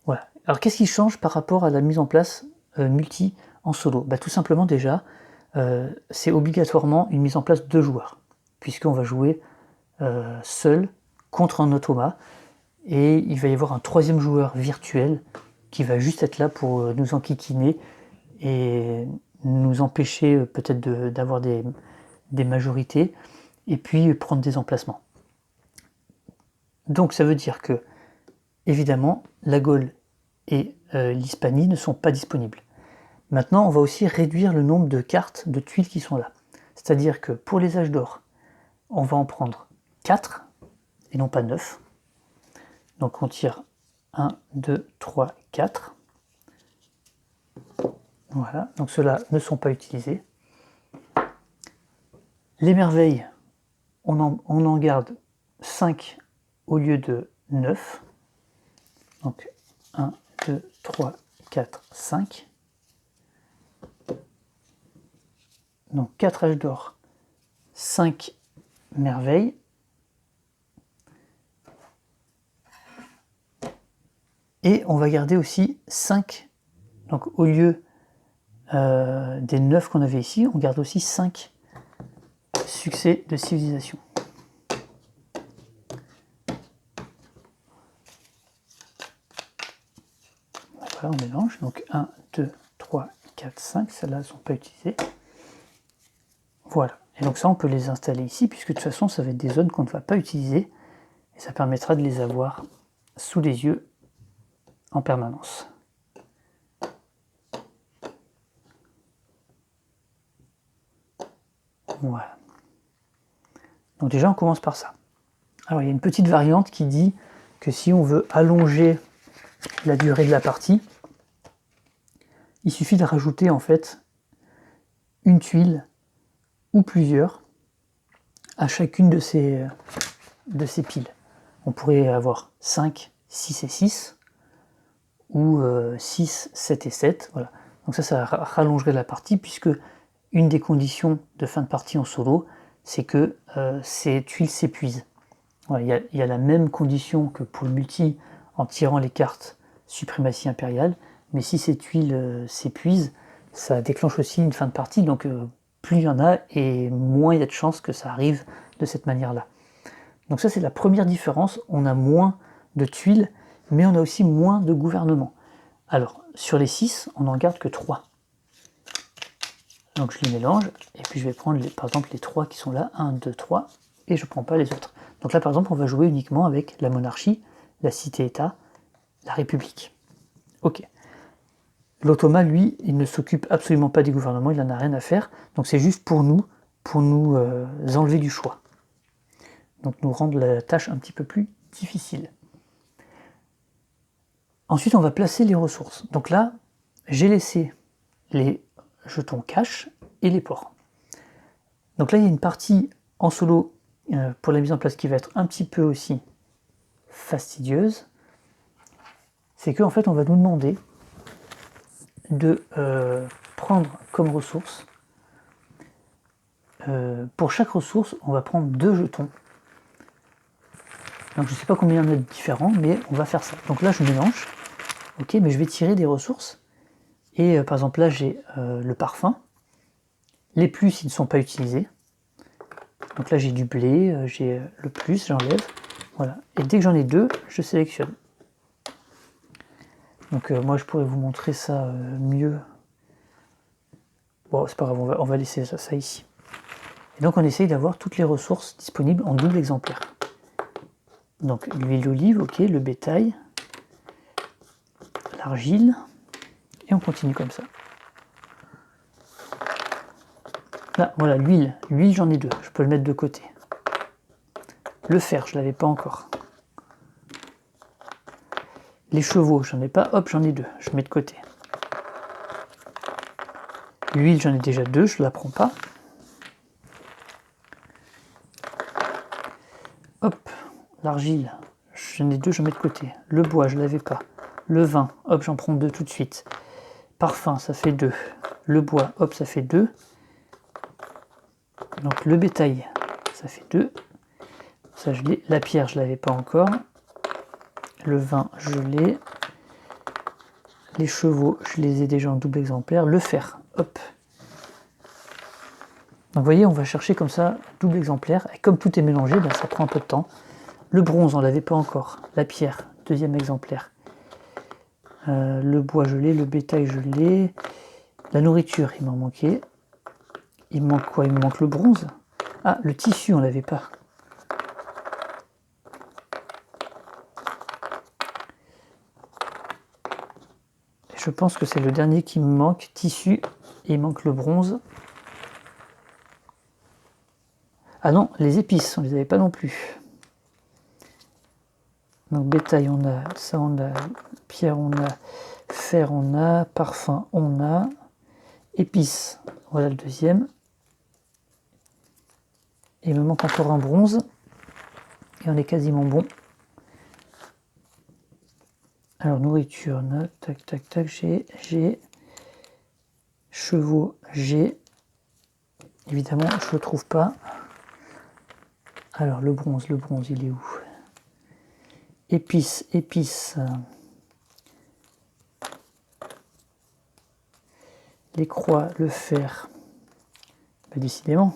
Voilà. Alors qu'est-ce qui change par rapport à la mise en place multi en solo? Tout simplement déjà, c'est obligatoirement une mise en place de joueurs, puisqu'on va jouer seul contre un automa, et il va y avoir un troisième joueur virtuel qui va juste être là pour nous enquiquiner et nous empêcher peut-être d'avoir des majorités, et puis prendre des emplacements. Donc ça veut dire que, évidemment, la Gaule et l'Hispanie ne sont pas disponibles. Maintenant, on va aussi réduire le nombre de cartes, de tuiles qui sont là. C'est-à-dire que pour les âges d'or, on va en prendre 4 et non pas 9. Donc on tire 1, 2, 3, 4. Voilà, donc ceux-là ne sont pas utilisés. Les merveilles, on en garde 5 au lieu de 9. Donc 1, 2, 3, 4, 5. Donc 4 âges d'or, 5 merveilles. Et on va garder aussi 5, donc au lieu des 9 qu'on avait ici, on garde aussi 5 succès de civilisation. Voilà, on mélange, donc 1, 2, 3, 4, 5, celles-là ne sont pas utilisées. Voilà, et donc ça on peut les installer ici, puisque de toute façon ça va être des zones qu'on ne va pas utiliser, et ça permettra de les avoir sous les yeux en permanence. Voilà. Donc déjà on commence par ça. Alors il y a une petite variante qui dit que si on veut allonger la durée de la partie, il suffit de rajouter en fait une tuile ou plusieurs à chacune de ces piles. On pourrait avoir 5, 6 et 6, ou 6, 7 et 7. Voilà. Donc ça rallongerait la partie, puisque une des conditions de fin de partie en solo, c'est que ces tuiles s'épuisent. Voilà, il y a la même condition que pour le multi en tirant les cartes suprématie impériale, mais si ces tuiles s'épuisent, ça déclenche aussi une fin de partie, donc plus il y en a, et moins il y a de chances que ça arrive de cette manière-là. Donc ça c'est la première différence, on a moins de tuiles, mais on a aussi moins de gouvernement. Alors, sur les 6, on n'en garde que 3. Donc je les mélange, et puis je vais prendre par exemple les 3 qui sont là, 1, 2, 3, et je ne prends pas les autres. Donc là par exemple, on va jouer uniquement avec la monarchie, la cité-État, la République. Ok. L'automa, lui, il ne s'occupe absolument pas des gouvernements, il n'en a rien à faire, donc c'est juste pour nous enlever du choix. donc nous rendre la tâche un petit peu plus difficile. Ensuite, on va placer les ressources. Donc là, j'ai laissé les jetons cache et les ports. Donc là, il y a une partie en solo pour la mise en place qui va être un petit peu aussi fastidieuse. C'est qu'en fait, on va nous demander de prendre comme ressource. Pour chaque ressource, on va prendre 2 jetons. Donc je ne sais pas combien il y en a de différents, mais on va faire ça. Donc là, je mélange. Ok, mais je vais tirer des ressources. Et par exemple, là, j'ai le parfum. Les plus, ils ne sont pas utilisés. Donc là, j'ai du blé, j'ai le plus, j'enlève. Voilà. Et dès que j'en ai 2, je sélectionne. Donc moi, je pourrais vous montrer ça mieux. Bon, c'est pas grave, on va laisser ça ici. Et donc, on essaye d'avoir toutes les ressources disponibles en double exemplaire. Donc, l'huile d'olive, ok, le bétail, l'argile, et on continue comme ça. Là, voilà, l'huile, j'en ai 2, je peux le mettre de côté. Le fer, je ne l'avais pas encore. Les chevaux, j'en ai pas, hop, j'en ai 2, je mets de côté. L'huile, j'en ai déjà 2, je ne la prends pas. Hop, l'argile, j'en ai 2, je mets de côté. Le bois, je ne l'avais pas. Le vin, hop, j'en prends 2 tout de suite. Parfum, ça fait 2. Le bois, hop, ça fait 2. Donc le bétail, ça fait 2. Ça, je l'ai. La pierre, je ne l'avais pas encore. Le vin, je l'ai. Les chevaux, je les ai déjà en double exemplaire. Le fer, hop. Donc vous voyez, on va chercher comme ça, double exemplaire. Et comme tout est mélangé, ben, ça prend un peu de temps. Le bronze, on ne l'avait pas encore. La pierre, deuxième exemplaire. Le bois, je l'ai. Le bétail, je l'ai. La nourriture, il m'en manquait. Il me manque quoi? Il me manque le bronze. Ah, le tissu, on ne l'avait pas. Je pense que c'est le dernier qui me manque. Tissu, et il manque le bronze. Ah non, les épices, on ne les avait pas non plus. Donc bétail, on a, ça on a, pierre on a, fer on a, parfum on a, épices, voilà le deuxième. Et il me manque encore un bronze. Et on est quasiment bon. Alors nourriture, on a, tac, tac, tac, j'ai, chevaux, j'ai, évidemment je ne le trouve pas. Alors le bronze, il est où? Épices, les croix, le fer, ben, décidément.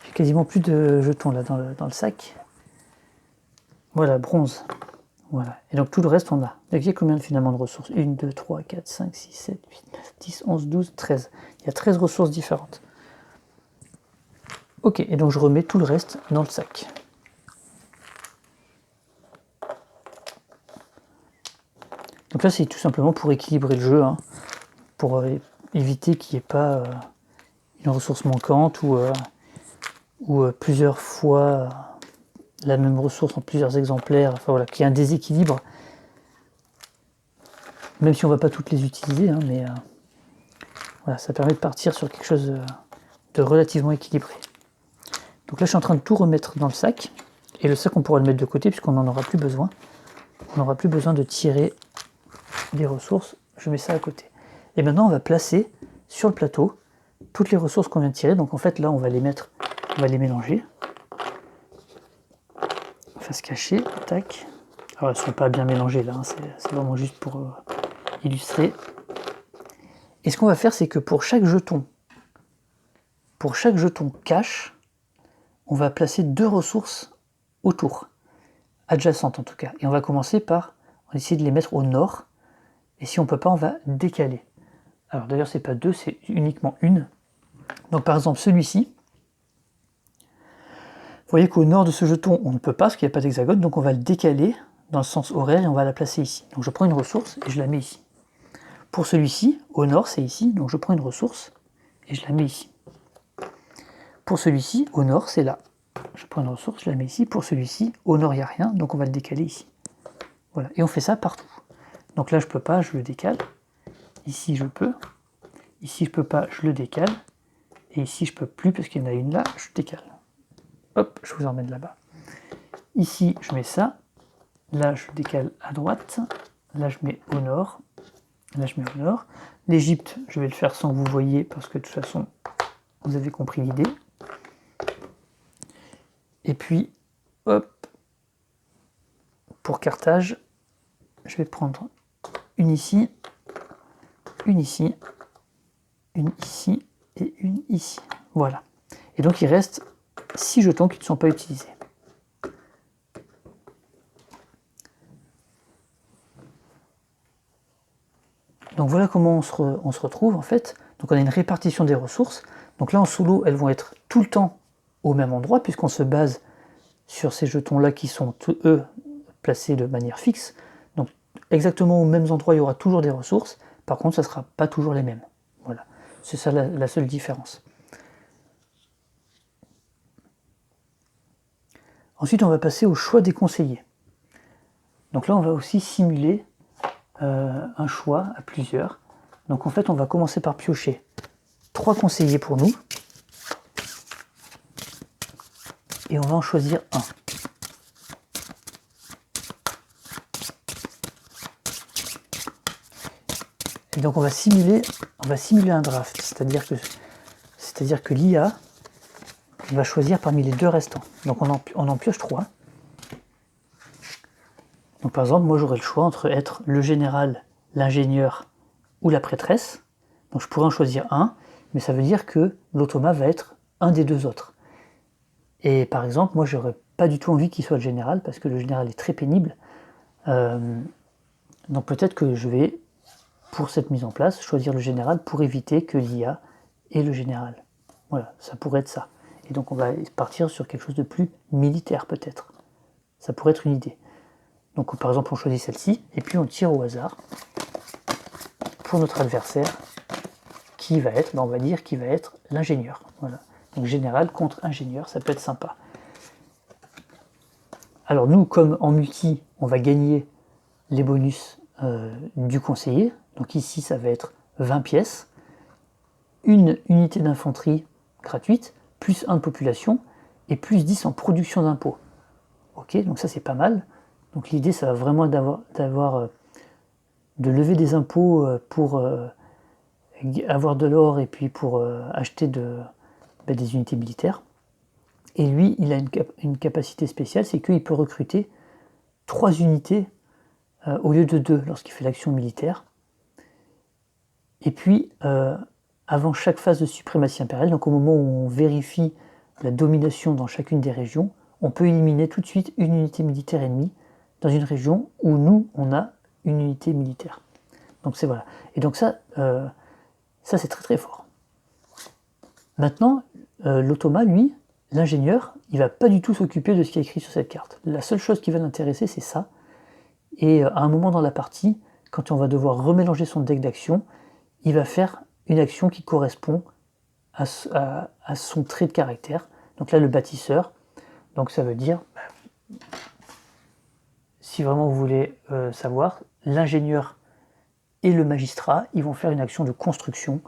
J'ai quasiment plus de jetons là dans le sac. Voilà, bronze. Voilà. Et donc tout le reste, on a. Donc il y a combien finalement de ressources? 1, 2, 3, 4, 5, 6, 7, 8, 9, 10, 11, 12, 13. Il y a 13 ressources différentes. Ok, et donc je remets tout le reste dans le sac. Donc là, c'est tout simplement pour équilibrer le jeu, hein, pour éviter qu'il n'y ait pas une ressource manquante ou plusieurs fois la même ressource en plusieurs exemplaires, enfin voilà, qu'il y ait un déséquilibre. Même si on ne va pas toutes les utiliser, hein, mais voilà, ça permet de partir sur quelque chose de relativement équilibré. Donc là, je suis en train de tout remettre dans le sac. Et le sac, on pourra le mettre de côté puisqu'on n'en aura plus besoin. On n'aura plus besoin de tirer des ressources. Je mets ça à côté. Et maintenant, on va placer sur le plateau toutes les ressources qu'on vient de tirer. Donc en fait, là, on va les mettre, on va les mélanger. Face cachée, tac. Alors, elles ne sont pas bien mélangées là, hein, c'est vraiment juste pour illustrer. Et ce qu'on va faire, c'est que pour chaque jeton cache, on va placer 2 ressources autour, adjacentes en tout cas. Et on va commencer par essayer de les mettre au nord. Et si on ne peut pas, on va décaler. Alors d'ailleurs, c'est pas 2, c'est uniquement une. Donc par exemple, celui-ci. Vous voyez qu'au nord de ce jeton, on ne peut pas, parce qu'il n'y a pas d'hexagone. Donc on va le décaler dans le sens horaire et on va la placer ici. Donc je prends une ressource et je la mets ici. Pour celui-ci, au nord, c'est ici. Donc je prends une ressource et je la mets ici. Pour celui-ci, au nord, c'est là. Je prends une ressource, je la mets ici. Pour celui-ci, au nord, il n'y a rien, donc on va le décaler ici. Voilà, et on fait ça partout. Donc là, je peux pas, je le décale. Ici, je peux. Ici, je peux pas, je le décale. Et ici, je peux plus, parce qu'il y en a une là, je décale. Hop, je vous emmène là-bas. Ici, je mets ça. Là, je décale à droite. Là, je mets au nord. Là, je mets au nord. L'Égypte, je vais le faire sans que vous voyez, parce que de toute façon, vous avez compris l'idée. Et puis, hop, pour Carthage, je vais prendre une ici, une ici, une ici et une ici. Voilà. Et donc, il reste 6 jetons qui ne sont pas utilisés. Donc voilà comment on se retrouve en fait. Donc on a une répartition des ressources. Donc là en solo, elles vont être tout le temps au même endroit puisqu'on se base sur ces jetons-là qui sont eux placés de manière fixe. Donc exactement aux mêmes endroits, il y aura toujours des ressources. Par contre, ça ne sera pas toujours les mêmes. Voilà, c'est ça la seule différence. Ensuite, on va passer au choix des conseillers. Donc là, on va aussi simuler un choix à plusieurs. Donc en fait, on va commencer par piocher 3 conseillers pour nous. Et on va en choisir un. Et donc on va simuler un draft, c'est-à-dire que l'IA va choisir parmi les 2 restants. Donc on en pioche 3. Donc par exemple, moi j'aurais le choix entre être le général, l'ingénieur ou la prêtresse. Donc je pourrais en choisir un, mais ça veut dire que l'automa va être un des 2 autres. Et par exemple, moi j'aurais pas du tout envie qu'il soit le général, parce que le général est très pénible. Donc peut-être que je vais, pour cette mise en place, choisir le général pour éviter que l'IA ait le général. Voilà, ça pourrait être ça. Et donc on va partir sur quelque chose de plus militaire peut-être. Ça pourrait être une idée. Donc par exemple on choisit celle-ci, et puis on tire au hasard pour notre adversaire, qui va être, on va dire qu'il va être l'ingénieur. Voilà. Donc général contre ingénieur, ça peut être sympa. Alors nous, comme en multi, on va gagner les bonus du conseiller. Donc ici, ça va être 20 pièces, une unité d'infanterie gratuite, plus 1 de population, et plus 10 en production d'impôts. Ok, donc ça c'est pas mal. Donc l'idée, ça va vraiment de lever des impôts pour avoir de l'or et puis pour acheter des unités militaires. Et lui, il a une capacité spéciale, c'est qu'il peut recruter 3 unités au lieu de 2 lorsqu'il fait l'action militaire. Et puis, avant chaque phase de suprématie impériale, donc au moment où on vérifie la domination dans chacune des régions, on peut éliminer tout de suite une unité militaire ennemie dans une région où nous, on a une unité militaire. Donc c'est voilà. Et donc ça c'est très très fort. Maintenant, l'automa, lui, l'ingénieur, il va pas du tout s'occuper de ce qui est écrit sur cette carte. La seule chose qui va l'intéresser, c'est ça. Et à un moment dans la partie, quand on va devoir remélanger son deck d'action, il va faire une action qui correspond à son trait de caractère. Donc là, le bâtisseur, donc ça veut dire, si vraiment vous voulez savoir, l'ingénieur et le magistrat, ils vont faire une action de construction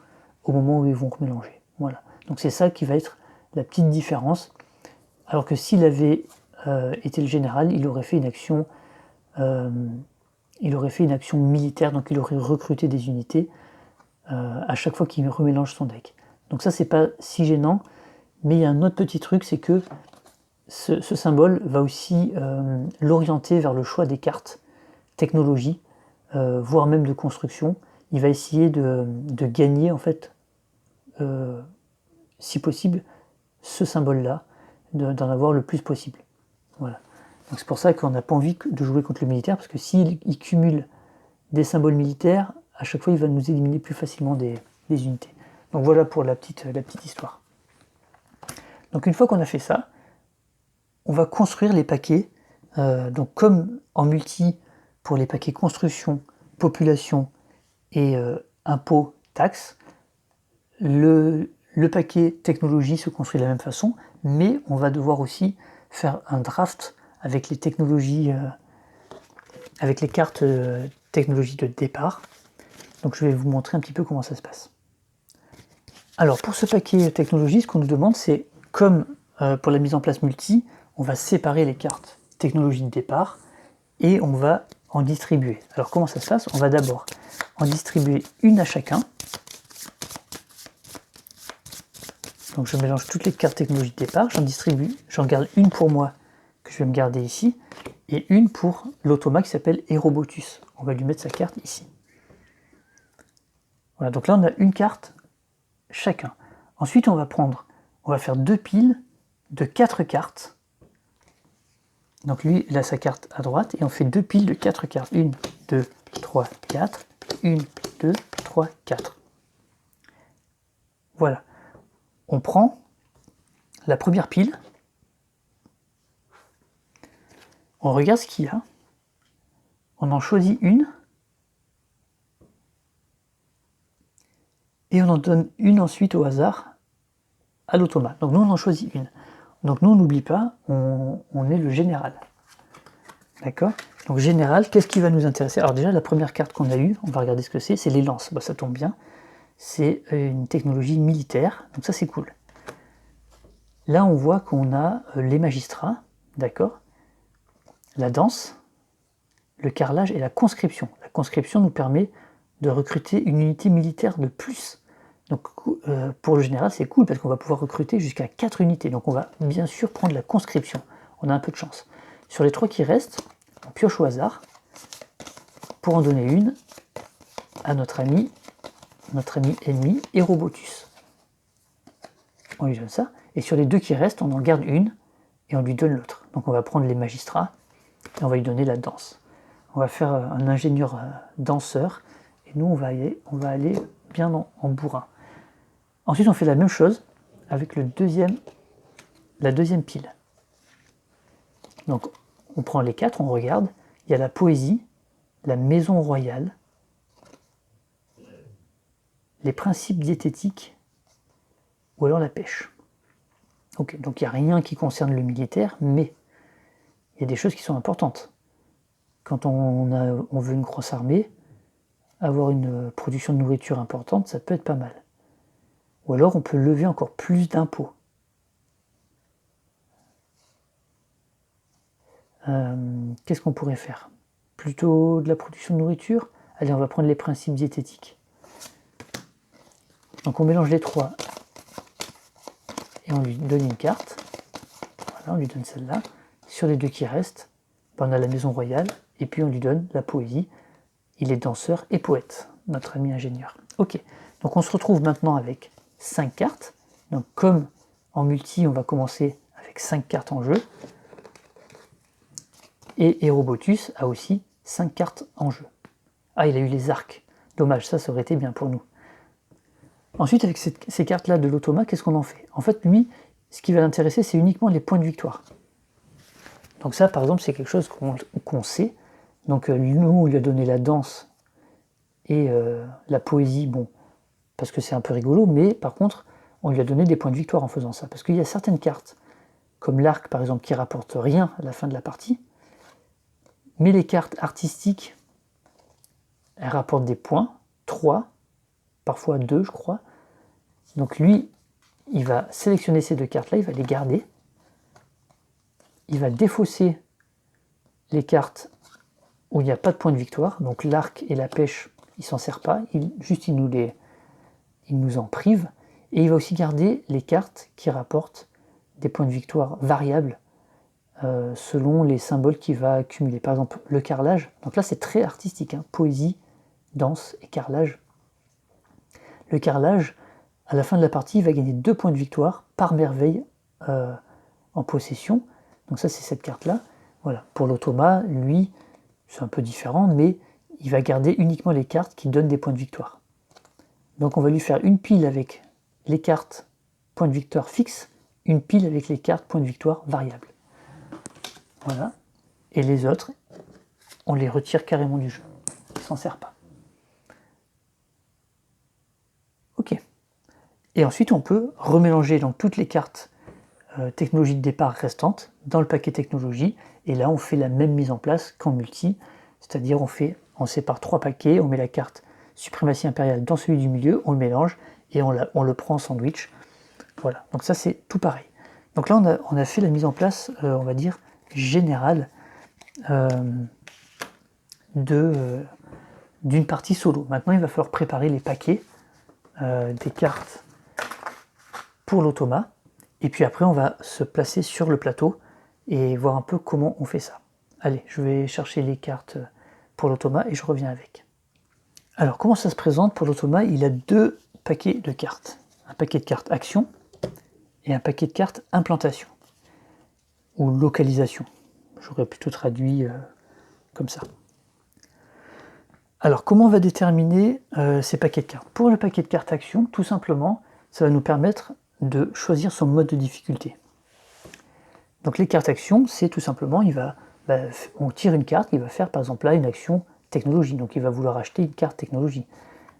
au moment où ils vont remélanger. Voilà. Donc c'est ça qui va être la petite différence. Alors que s'il avait été le général, il aurait fait une action militaire, donc il aurait recruté des unités à chaque fois qu'il remélange son deck. Donc ça, c'est pas si gênant, mais il y a un autre petit truc, c'est que ce symbole va aussi l'orienter vers le choix des cartes, technologie, voire même de construction. Il va essayer de gagner, en fait, si possible, ce symbole-là, d'en avoir le plus possible. Voilà. Donc c'est pour ça qu'on n'a pas envie de jouer contre le militaire, parce que s'il cumule des symboles militaires, à chaque fois il va nous éliminer plus facilement des unités. Donc voilà pour la petite histoire. Donc une fois qu'on a fait ça, on va construire les paquets. Donc comme en multi, pour les paquets construction, population et impôts, taxes, le le paquet technologie se construit de la même façon, mais on va devoir aussi faire un draft avec les technologies, avec les cartes technologie de départ. Donc je vais vous montrer un petit peu comment ça se passe. Alors pour ce paquet technologie, ce qu'on nous demande, c'est comme pour la mise en place multi, on va séparer les cartes technologie de départ et on va en distribuer. Alors comment ça se passe? On va d'abord en distribuer une à chacun. Donc je mélange toutes les cartes technologie de départ, j'en distribue, j'en garde une pour moi que je vais me garder ici, et une pour l'automa qui s'appelle Aerobotus. On va lui mettre sa carte ici. Voilà, donc là on a une carte chacun. Ensuite on va faire deux piles de 4 cartes. Donc lui il a sa carte à droite et on fait deux piles de 4 cartes. 1, 2, 3, 4. 1, 2, 3, 4. Voilà. On prend la première pile, on regarde ce qu'il y a, on en choisit une, et on en donne une ensuite au hasard à l'automa. Donc nous on en choisit une. Donc nous on n'oublie pas, on est le général. D'accord? Donc général, qu'est-ce qui va nous intéresser? Alors déjà la première carte qu'on a eue, on va regarder ce que c'est les lances. Bah, ça tombe bien, c'est une technologie militaire, donc ça c'est cool. Là on voit qu'on a les magistrats, d'accord? La danse, le carrelage et la conscription. La conscription nous permet de recruter une unité militaire de plus. Donc pour le général c'est cool parce qu'on va pouvoir recruter jusqu'à 4 unités. Donc on va bien sûr prendre la conscription. On a un peu de chance. Sur les 3 qui restent, on pioche au hasard pour en donner une à notre ami ennemi Aerobotus. On lui donne ça. Et sur les 2 qui restent, on en garde une et on lui donne l'autre. Donc on va prendre les magistrats et on va lui donner la danse. On va faire un ingénieur danseur et nous on va aller bien en bourrin. Ensuite on fait la même chose avec la deuxième pile. Donc on prend les 4, on regarde, il y a la poésie, la maison royale, les principes diététiques ou alors la pêche. Ok, donc il n'y a rien qui concerne le militaire, mais il y a des choses qui sont importantes. Quand on veut une grosse armée, avoir une production de nourriture importante, ça peut être pas mal. Ou alors on peut lever encore plus d'impôts. Qu'est-ce qu'on pourrait faire? Plutôt de la production de nourriture? Allez, on va prendre les principes diététiques. Donc on mélange les 3 et on lui donne une carte. Voilà, on lui donne celle-là. Sur les 2 qui restent, on a la maison royale et puis on lui donne la poésie. Il est danseur et poète, notre ami ingénieur. Ok, donc on se retrouve maintenant avec 5 cartes. Donc comme en multi, on va commencer avec 5 cartes en jeu. Et Aerobotus a aussi 5 cartes en jeu. Ah, il a eu les arcs. Dommage, ça aurait été bien pour nous. Ensuite, avec ces cartes-là de l'automa, qu'est-ce qu'on en fait? En fait, lui, ce qui va l'intéresser, c'est uniquement les points de victoire. Donc ça, par exemple, c'est quelque chose qu'on sait. Donc nous, on lui a donné la danse et la poésie, bon, parce que c'est un peu rigolo, mais par contre, on lui a donné des points de victoire en faisant ça. Parce qu'il y a certaines cartes, comme l'arc, par exemple, qui rapportent rien à la fin de la partie, mais les cartes artistiques, elles rapportent des points, 3, parfois 2, je crois. Donc lui, il va sélectionner ces 2 cartes-là, il va les garder. Il va défausser les cartes où il n'y a pas de point de victoire. Donc l'arc et la pêche, il ne s'en sert pas. Il nous en prive. Et il va aussi garder les cartes qui rapportent des points de victoire variables selon les symboles qu'il va accumuler. Par exemple, le carrelage. Donc là, c'est très artistique. Hein. Poésie, danse et carrelage. Le carrelage, à la fin de la partie, il va gagner 2 points de victoire par merveille en possession. Donc ça, c'est cette carte-là. Voilà. Pour l'automa, lui, c'est un peu différent, mais il va garder uniquement les cartes qui donnent des points de victoire. Donc on va lui faire une pile avec les cartes points de victoire fixes, une pile avec les cartes points de victoire variables. Voilà. Et les autres, on les retire carrément du jeu. Il ne s'en sert pas. Ok. Et ensuite, on peut remélanger donc toutes les cartes technologie de départ restantes dans le paquet technologie. Et là, on fait la même mise en place qu'en multi. C'est-à-dire, on sépare 3 paquets, on met la carte suprématie impériale dans celui du milieu, on le mélange et on le prend en sandwich. Voilà, donc ça c'est tout pareil. Donc là on a fait la mise en place, on va dire, générale d'une partie solo. Maintenant il va falloir préparer les paquets des cartes pour l'automa. Et puis après on va se placer sur le plateau et voir un peu comment on fait ça. Allez, je vais chercher les cartes pour l'automa et je reviens avec. Alors comment ça se présente pour l'automa? Il a 2 paquets de cartes. Un paquet de cartes action et un paquet de cartes implantation ou localisation. J'aurais plutôt traduit comme ça. Alors comment on va déterminer ces paquets de cartes? Pour le paquet de cartes action, tout simplement, ça va nous permettre de choisir son mode de difficulté. Donc les cartes action, c'est tout simplement, on tire une carte, il va faire par exemple là une action technologie, donc il va vouloir acheter une carte technologie.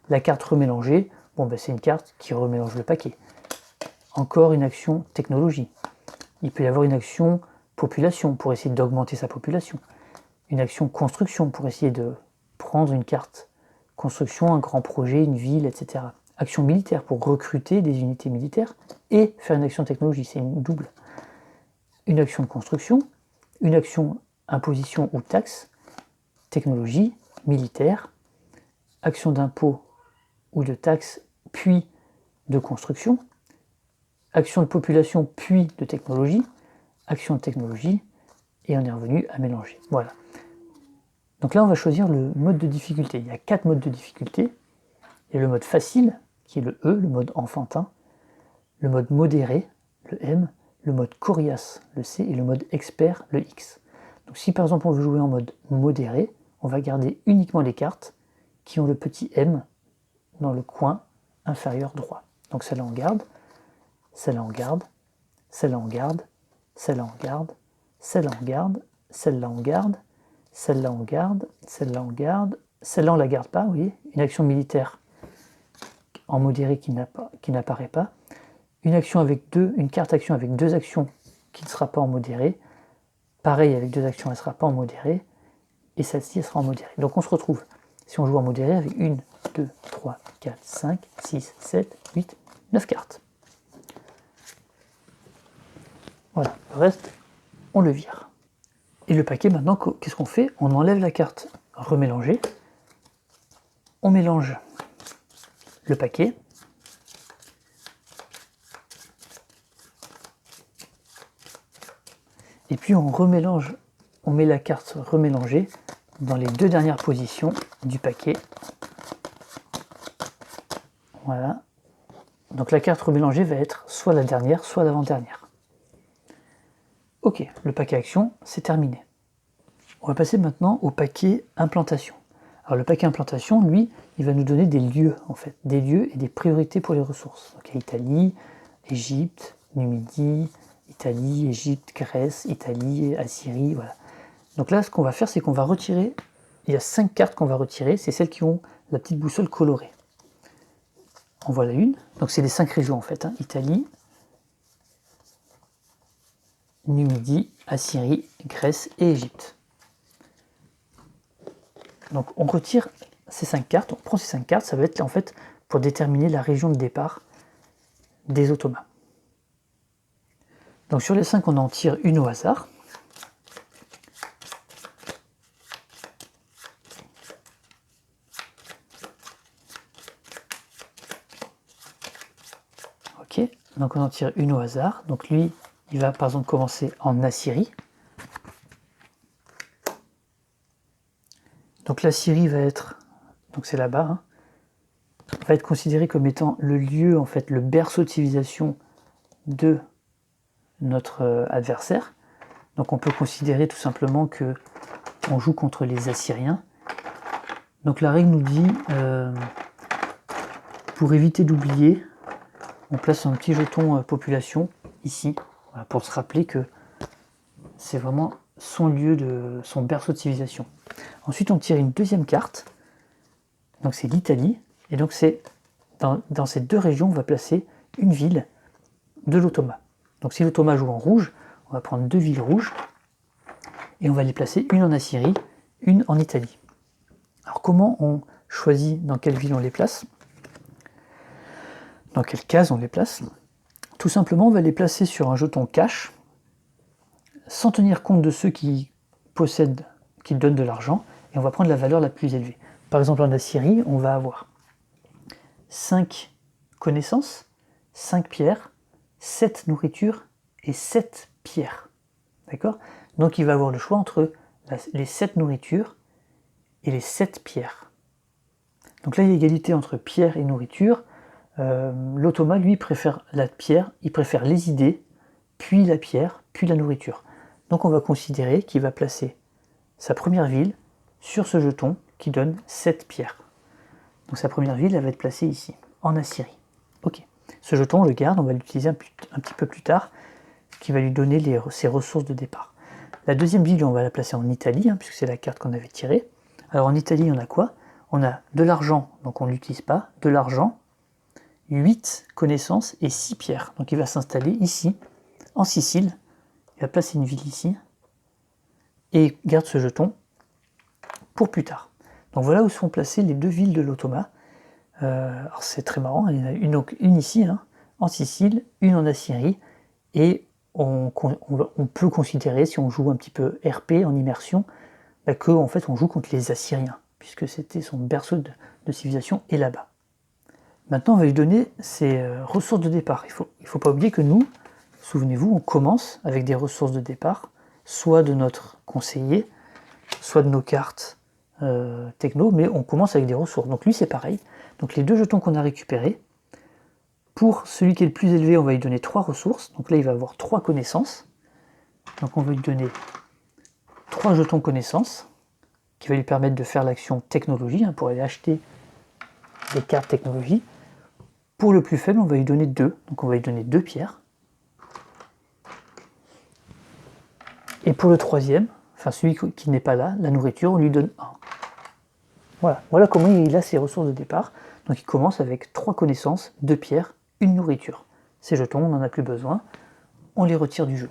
La carte remélangée, c'est une carte qui remélange le paquet. Encore une action technologie. Il peut y avoir une action population pour essayer d'augmenter sa population. Une action construction pour essayer de prendre une carte construction, un grand projet, une ville, etc. Action militaire pour recruter des unités militaires et faire une action technologie, c'est une double. Une action de construction, une action imposition ou taxe, technologie, militaire, action d'impôt ou de taxe, puis de construction, action de population, puis de technologie, action de technologie, et on est revenu à mélanger. Voilà. Donc là, on va choisir le mode de difficulté. Il y a 4 modes de difficulté. Il y a le mode facile, qui est le E, le mode enfantin, le mode modéré, le M, le mode coriace, le C, et le mode expert, le X. Donc si par exemple on veut jouer en mode modéré, on va garder uniquement les cartes qui ont le petit M dans le coin inférieur droit. Donc celle-là on garde, celle-là on garde, celle-là on garde, celle-là on garde, celle-là on garde, celle-là on garde, celle-là on garde, celle-là on garde, celle-là on la garde pas, vous voyez, une action militaire en modéré qui n'apparaît pas, une carte action avec 2 actions qui ne sera pas en modéré, pareil avec 2 actions elle ne sera pas en modéré, et celle-ci elle sera en modéré. Donc on se retrouve, si on joue en modéré, avec 1, 2, 3, 4, 5, 6, 7, 8, 9 cartes. Voilà, le reste, on le vire. Et le paquet, maintenant, qu'est-ce qu'on fait? On enlève la carte remélangée, on mélange le paquet, et puis on remélange, on met la carte remélangée dans les 2 dernières positions du paquet. Voilà. Donc la carte remélangée va être soit la dernière, soit l'avant-dernière. Ok, le paquet action, c'est terminé. On va passer maintenant au paquet implantation. Alors le paquet implantation, lui, il va nous donner des lieux, en fait, des lieux et des priorités pour les ressources. Donc Italie, Égypte, Numidie, Italie, Égypte, Grèce, Italie, Assyrie, voilà. Donc là, ce qu'on va faire, c'est qu'on va retirer, il y a 5 cartes qu'on va retirer, c'est celles qui ont la petite boussole colorée. En voilà une, donc c'est les 5 régions en fait, hein. Italie, Numidie, Assyrie, Grèce et Égypte. Donc on retire ces 5 cartes, on prend ces 5 cartes, ça va être en fait pour déterminer la région de départ des automas. Donc sur les 5, on en tire une au hasard. Ok, donc on en tire une au hasard. Donc lui, il va par exemple commencer en Assyrie. Donc l'Assyrie va être, donc c'est là-bas, hein, va être considéré comme étant le lieu, en fait, le berceau de civilisation de notre adversaire. Donc on peut considérer tout simplement que on joue contre les Assyriens. Donc la règle nous dit, pour éviter d'oublier, on place un petit jeton population ici, voilà, pour se rappeler que c'est vraiment son lieu son berceau de civilisation. Ensuite on tire une deuxième carte, donc c'est l'Italie, et donc c'est dans ces 2 régions on va placer une ville de l'automa. Donc si l'automa joue en rouge, on va prendre 2 villes rouges et on va les placer, une en Assyrie, une en Italie. Alors comment on choisit dans quelle ville on les place? Dans quelle case on les place? Tout simplement, on va les placer sur un jeton cash, sans tenir compte de ceux qui possèdent, qui donnent de l'argent, et on va prendre la valeur la plus élevée. Par exemple, en Assyrie, on va avoir 5 connaissances, 5 pierres, 7 nourritures et 7 pierres. D'accord? Donc il va avoir le choix entre les 7 nourritures et les 7 pierres. Donc là, il y a égalité entre pierre et nourriture. L'automa, lui, préfère la pierre, il préfère les idées, puis la pierre, puis la nourriture. Donc on va considérer qu'il va placer sa première ville sur ce jeton qui donne 7 pierres. Donc sa première ville, elle va être placée ici, en Assyrie. Ok. Ce jeton, on le garde, on va l'utiliser un petit peu plus tard, qui va lui donner ses ressources de départ. La deuxième ville, on va la placer en Italie, puisque c'est la carte qu'on avait tirée. Alors en Italie, on a quoi? On a de l'argent, donc on ne l'utilise pas, de l'argent, 8 connaissances et 6 pierres. Donc il va s'installer ici, en Sicile. Il va placer une ville ici et garde ce jeton pour plus tard. Donc voilà où sont placées les 2 villes de l'automa. Alors c'est très marrant, il y en a une ici, en Sicile, une en Assyrie, et on peut considérer, si on joue un petit peu RP en immersion, que en fait on joue contre les Assyriens, puisque c'était son berceau de civilisation est là-bas. Maintenant, on va lui donner ses ressources de départ. Il faut pas oublier que nous, souvenez-vous, on commence avec des ressources de départ, soit de notre conseiller, soit de nos cartes techno, mais on commence avec des ressources. Donc lui, c'est pareil. Donc les 2 jetons qu'on a récupérés, pour celui qui est le plus élevé, on va lui donner 3 ressources. Donc là, il va avoir 3 connaissances. Donc on va lui donner 3 jetons connaissances, qui va lui permettre de faire l'action technologie, pour aller acheter des cartes technologie. Pour le plus faible, on va lui donner 2. Donc on va lui donner 2 pierres. Et pour le troisième, enfin celui qui n'est pas là, la nourriture, on lui donne 1. Voilà comment il a ses ressources de départ. Donc il commence avec 3 connaissances, 2 pierres, 1 nourriture. Ces jetons, on n'en a plus besoin, on les retire du jeu.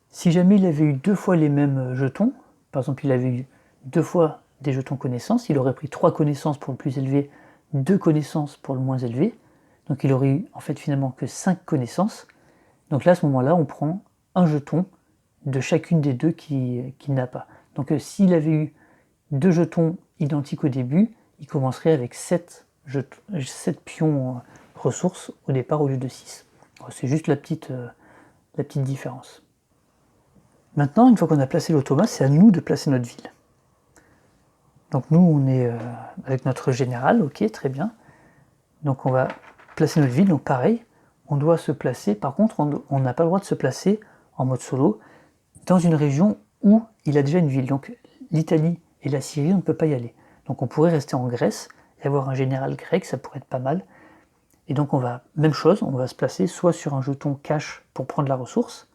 Si jamais il avait eu 2 fois les mêmes jetons, par exemple il avait eu 2 fois des jetons connaissances, il aurait pris 3 connaissances pour le plus élevé, 2 connaissances pour le moins élevé, donc il aurait eu en fait finalement que 5 connaissances. Donc là à ce moment-là on prend un jeton de chacune des 2 qu'il n'a pas. Donc s'il avait eu 2 jetons identiques au début, il commencerait avec 7 pions ressources au départ au lieu de 6. C'est juste la petite différence. Maintenant, une fois qu'on a placé l'automa, c'est à nous de placer notre ville. Donc nous, on est avec notre général, ok, très bien. Donc on va placer notre ville, donc pareil, on doit se placer, par contre, on n'a pas le droit de se placer en mode solo dans une région où il a déjà une ville. Donc l'Italie et la Syrie, on ne peut pas y aller. Donc on pourrait rester en Grèce et avoir un général grec, ça pourrait être pas mal. Et donc même chose, on va se placer soit sur un jeton cash pour prendre la ressource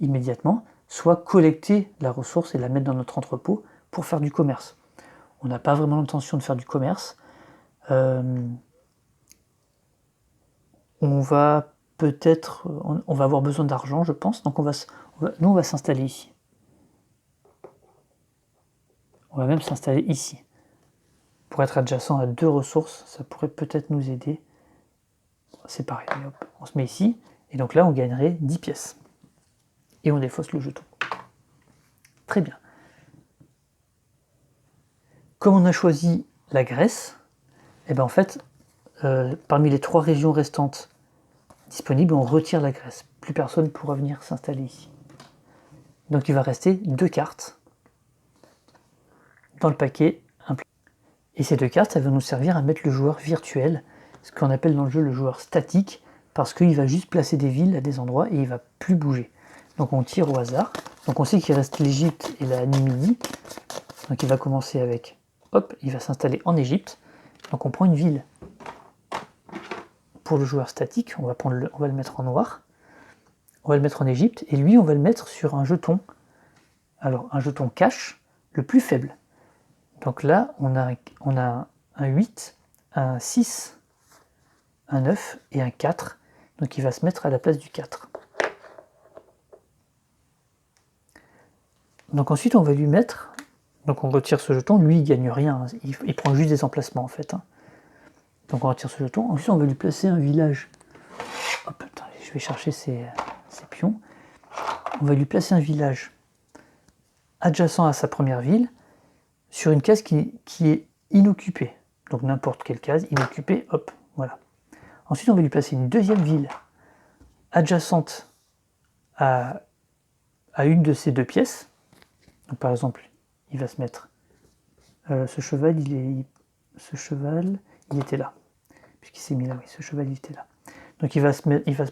immédiatement, soit collecter la ressource et la mettre dans notre entrepôt pour faire du commerce. On n'a pas vraiment l'intention de faire du commerce. On va peut-être, on va avoir besoin d'argent, je pense, donc nous on va s'installer ici. On va même s'installer ici. Pour être adjacent à 2 ressources, ça pourrait peut-être nous aider. C'est pareil, hop, on se met ici, et donc là on gagnerait 10 pièces. Et on défausse le jeton. Très bien. Comme on a choisi la Grèce, et bien en fait, parmi les 3 régions restantes disponibles, on retire la Grèce. Plus personne ne pourra venir s'installer ici. Donc il va rester 2 cartes dans le paquet. Et ces 2 cartes, ça va nous servir à mettre le joueur virtuel, ce qu'on appelle dans le jeu le joueur statique, parce qu'il va juste placer des villes à des endroits et il ne va plus bouger. Donc on tire au hasard. Donc on sait qu'il reste l'Égypte et la Numidie. Donc il va commencer avec, hop, il va s'installer en Égypte. Donc on prend une ville pour le joueur statique, on va le mettre en noir. On va le mettre en Égypte et lui on va le mettre sur un jeton. Alors un jeton cash, le plus faible. Donc là on a un 8, un 6 un 9 et un 4. Donc il va se mettre à la place du 4. Donc ensuite on va lui mettre, donc on retire ce jeton, lui il gagne rien, il prend juste des emplacements en fait. Donc on retire ce jeton, ensuite on va lui placer un village. Hop, attendez, je vais chercher ces pions. On va lui placer un village adjacent à sa première ville, sur une case qui est inoccupée. Donc n'importe quelle case, inoccupée, hop, voilà. Ensuite on va lui placer une deuxième ville adjacente à une de ces deux pièces. Donc par exemple, il va se mettre, ce cheval il était là, puisqu'il s'est mis là, oui, ce cheval il était là. Donc il va se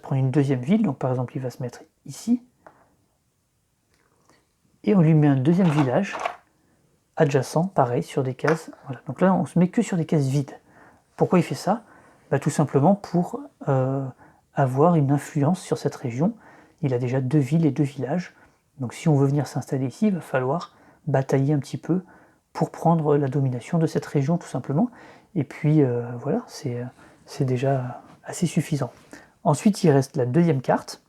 prendre une deuxième ville, donc par exemple il va se mettre ici, et on lui met un deuxième village adjacent, pareil, sur des cases. Voilà. Donc là on se met que sur des cases vides. Pourquoi il fait ça? Tout simplement pour avoir une influence sur cette région. Il a déjà 2 villes et 2 villages, donc si on veut venir s'installer ici, il va falloir batailler un petit peu pour prendre la domination de cette région tout simplement. Et puis voilà, c'est déjà assez suffisant. Ensuite il reste la deuxième carte.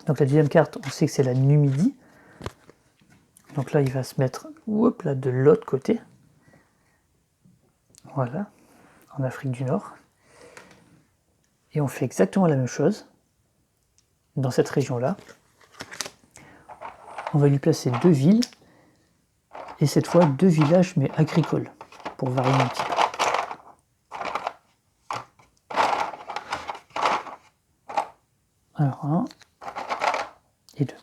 Donc la deuxième carte, on sait que c'est la Numidie. Donc là il va se mettre là, de l'autre côté. Voilà, en Afrique du Nord. Et on fait exactement la même chose dans cette région-là. On va lui placer 2 villes, et cette fois 2 villages, mais agricoles, pour varier un petit peu. Alors 1 et 2.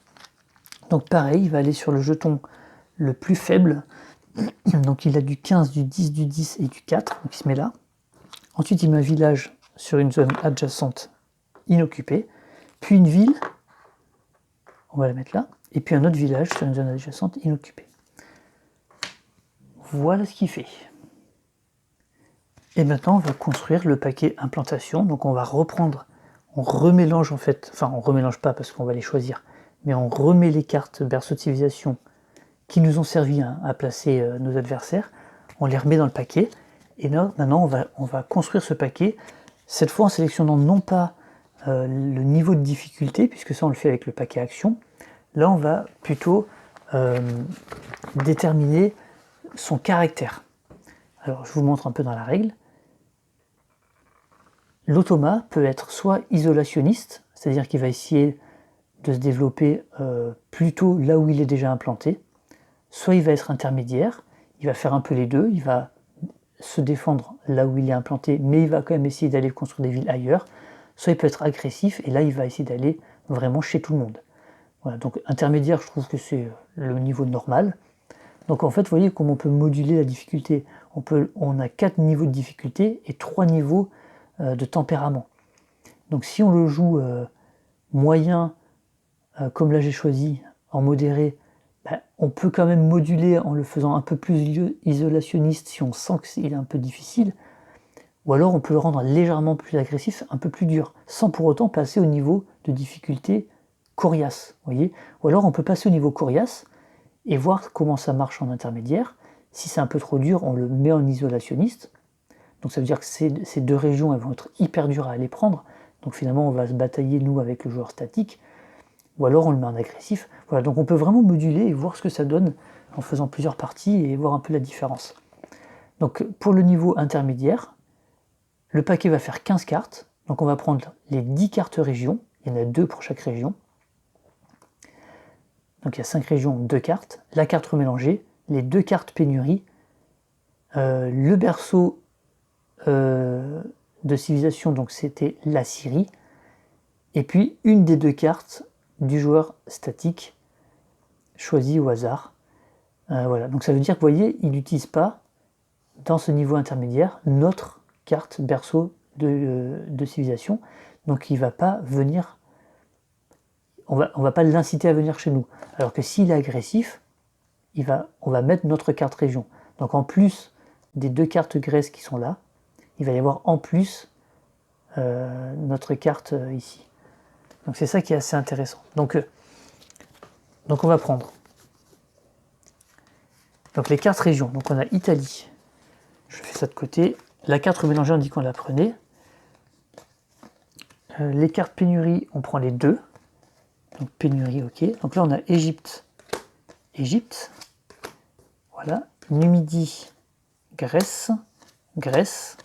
Donc pareil, il va aller sur le jeton le plus faible. Donc il a du 15, du 10, du 10 et du 4, donc il se met là. Ensuite il met un village sur une zone adjacente inoccupée, puis une ville, on va la mettre là, et puis un autre village sur une zone adjacente inoccupée. Voilà ce qu'il fait. Et maintenant on va construire le paquet implantation, donc on va reprendre, on remélange en fait, enfin on remélange pas parce qu'on va les choisir, mais on remet les cartes berceau de civilisation qui nous ont servi à placer nos adversaires, on les remet dans le paquet, et là, maintenant on va construire ce paquet, cette fois en sélectionnant non pas le niveau de difficulté, puisque ça on le fait avec le paquet action, là on va plutôt déterminer son caractère. Alors je vous montre un peu dans la règle. L'automa peut être soit isolationniste, c'est-à-dire qu'il va essayer de se développer plutôt là où il est déjà implanté, soit il va être intermédiaire, il va faire un peu les deux, il va se défendre là où il est implanté, mais il va quand même essayer d'aller construire des villes ailleurs, soit il peut être agressif, et là il va essayer d'aller vraiment chez tout le monde. Voilà, donc intermédiaire, je trouve que c'est le niveau normal. Donc en fait, vous voyez comment on peut moduler la difficulté. On a 4 niveaux de difficulté et 3 niveaux de tempérament. Donc si on le joue moyen, comme là j'ai choisi, en modéré, on peut quand même moduler en le faisant un peu plus isolationniste si on sent qu'il est un peu difficile, ou alors on peut le rendre légèrement plus agressif, un peu plus dur, sans pour autant passer au niveau de difficulté coriace, voyez. Ou alors on peut passer au niveau coriace et voir comment ça marche en intermédiaire. Si c'est un peu trop dur, on le met en isolationniste, donc ça veut dire que ces 2 régions elles vont être hyper dures à aller prendre, donc finalement on va se batailler nous avec le joueur statique, ou alors on le met en agressif. Voilà, donc on peut vraiment moduler et voir ce que ça donne en faisant plusieurs parties et voir un peu la différence. Donc pour le niveau intermédiaire, le paquet va faire 15 cartes, donc on va prendre les 10 cartes régions, il y en a 2 pour chaque région. Donc il y a 5 régions, 2 cartes, la carte remélangée, les 2 cartes pénurie, le berceau de civilisation, donc c'était la Syrie, et puis une des 2 cartes du joueur statique choisi au hasard. Voilà, donc ça veut dire que vous voyez, il n'utilise pas dans ce niveau intermédiaire notre carte berceau de civilisation, donc il ne va pas venir, on va pas l'inciter à venir chez nous. Alors que s'il est agressif, on va mettre notre carte région. Donc en plus des 2 cartes grèces qui sont là, il va y avoir en plus notre carte ici. Donc c'est ça qui est assez intéressant. Donc on va prendre donc les cartes régions. Donc on a Italie. Je fais ça de côté. La carte mélangée indiquant la prenez. Les cartes pénurie, on prend les deux. Donc pénurie, ok. Donc là, on a Égypte, Égypte. Voilà. Numidie, Grèce, Grèce,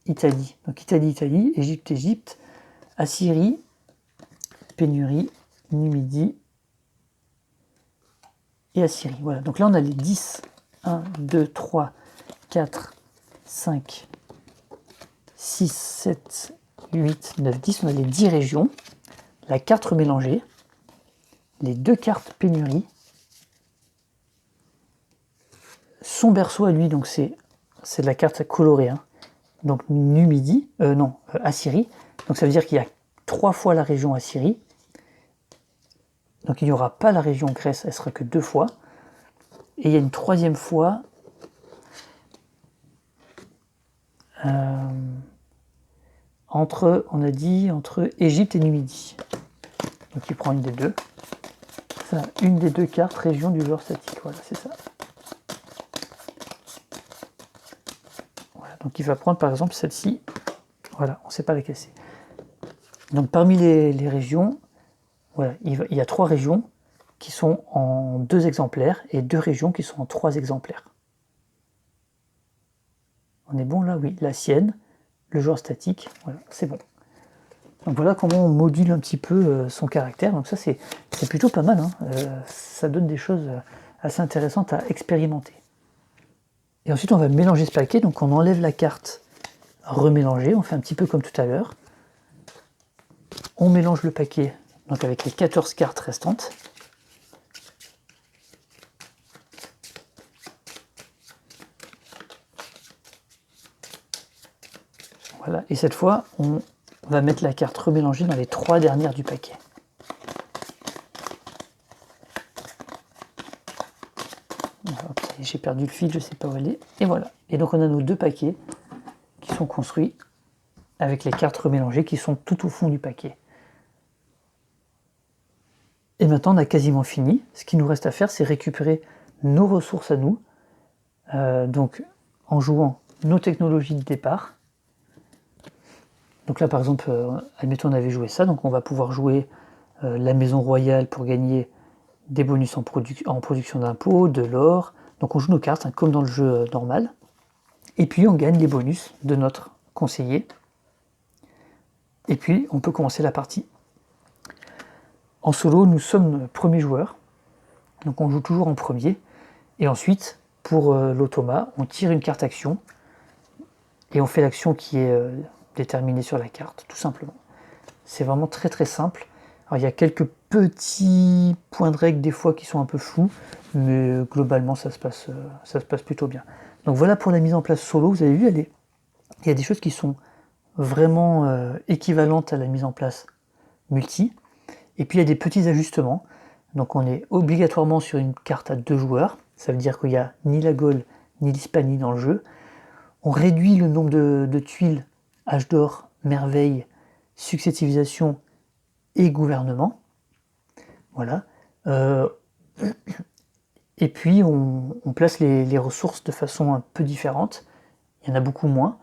Italie. Donc Italie, Italie, Égypte, Égypte, Assyrie, pénurie, Numidie et Assyrie. Voilà. Donc là, on a les 10. 1, 2, 3, 4, 5, 6, 7, 8, 9, 10. On a les 10 régions. La carte remélangée. Les deux cartes pénurie. Son berceau à lui, donc c'est de la carte colorée. Hein. Donc Numidie, Assyrie. Donc ça veut dire qu'il y a 3 fois la région Assyrie. Donc il n'y aura pas la région Grèce, elle sera que 2 fois. Et il y a une 3e fois entre Égypte et Numidie. Donc il prend une des deux. Ça, une des deux cartes région du joueur statique. Voilà, c'est ça. Voilà, donc il va prendre par exemple celle-ci. Voilà, on ne sait pas la casser. Donc parmi les régions, voilà, il y a 3 régions qui sont en 2 exemplaires et 2 régions qui sont en 3 exemplaires. On est bon là? Oui, la sienne, le joueur statique, voilà, c'est bon. Donc voilà comment on module un petit peu son caractère. Donc ça c'est plutôt pas mal, hein. Ça donne des choses assez intéressantes à expérimenter. Et ensuite on va mélanger ce paquet, donc on enlève la carte remélangée, on fait un petit peu comme tout à l'heure. On mélange le paquet donc avec les 14 cartes restantes. Voilà, et cette fois, on va mettre la carte remélangée dans les 3 dernières du paquet. Ok, j'ai perdu le fil, je ne sais pas où aller. Et voilà. Et donc on a nos 2 paquets qui sont construits avec les cartes remélangées qui sont tout au fond du paquet. Et maintenant on a quasiment fini. Ce qu'il nous reste à faire, c'est récupérer nos ressources à nous. Donc en jouant nos technologies de départ. Donc là par exemple, admettons on avait joué ça, donc on va pouvoir jouer la maison royale pour gagner des bonus en production d'impôts, de l'or. Donc on joue nos cartes, hein, comme dans le jeu normal. Et puis on gagne les bonus de notre conseiller. Et puis on peut commencer la partie. En solo, nous sommes premiers joueurs. Donc on joue toujours en premier. Et ensuite, pour l'automa, on tire une carte action. Et on fait l'action qui est déterminée sur la carte, tout simplement. C'est vraiment très très simple. Alors il y a quelques petits points de règle des fois qui sont un peu flous, mais globalement ça se passe plutôt bien. Donc voilà pour la mise en place solo, vous avez vu, il y a des choses qui sont vraiment équivalentes à la mise en place multi, et puis il y a des petits ajustements. Donc on est obligatoirement sur une carte à 2 joueurs, ça veut dire qu'il n'y a ni la Gaule ni l'Hispanie dans le jeu. On réduit le nombre de tuiles, âge d'or, merveille, successivisation et gouvernement. Voilà. Et puis on place les ressources de façon un peu différente. Il y en a beaucoup moins.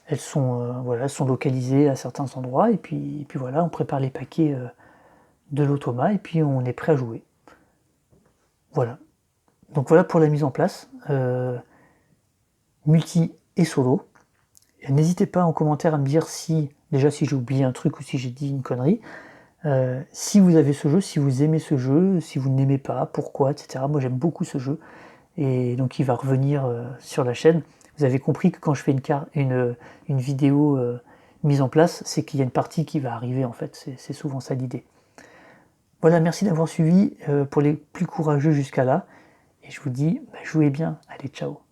Elles sont localisées à certains endroits. Et puis voilà, on prépare les paquets de l'automa et puis on est prêt à jouer. Voilà. Donc voilà pour la mise en place. Multi et solo. N'hésitez pas en commentaire à me dire si j'ai oublié un truc ou si j'ai dit une connerie. Si vous avez ce jeu, si vous aimez ce jeu, si vous n'aimez pas, pourquoi, etc. Moi j'aime beaucoup ce jeu et donc il va revenir sur la chaîne. Vous avez compris que quand je fais une vidéo mise en place, c'est qu'il y a une partie qui va arriver en fait, c'est souvent ça l'idée. Voilà, merci d'avoir suivi pour les plus courageux jusqu'à là et je vous dis jouez bien, allez ciao.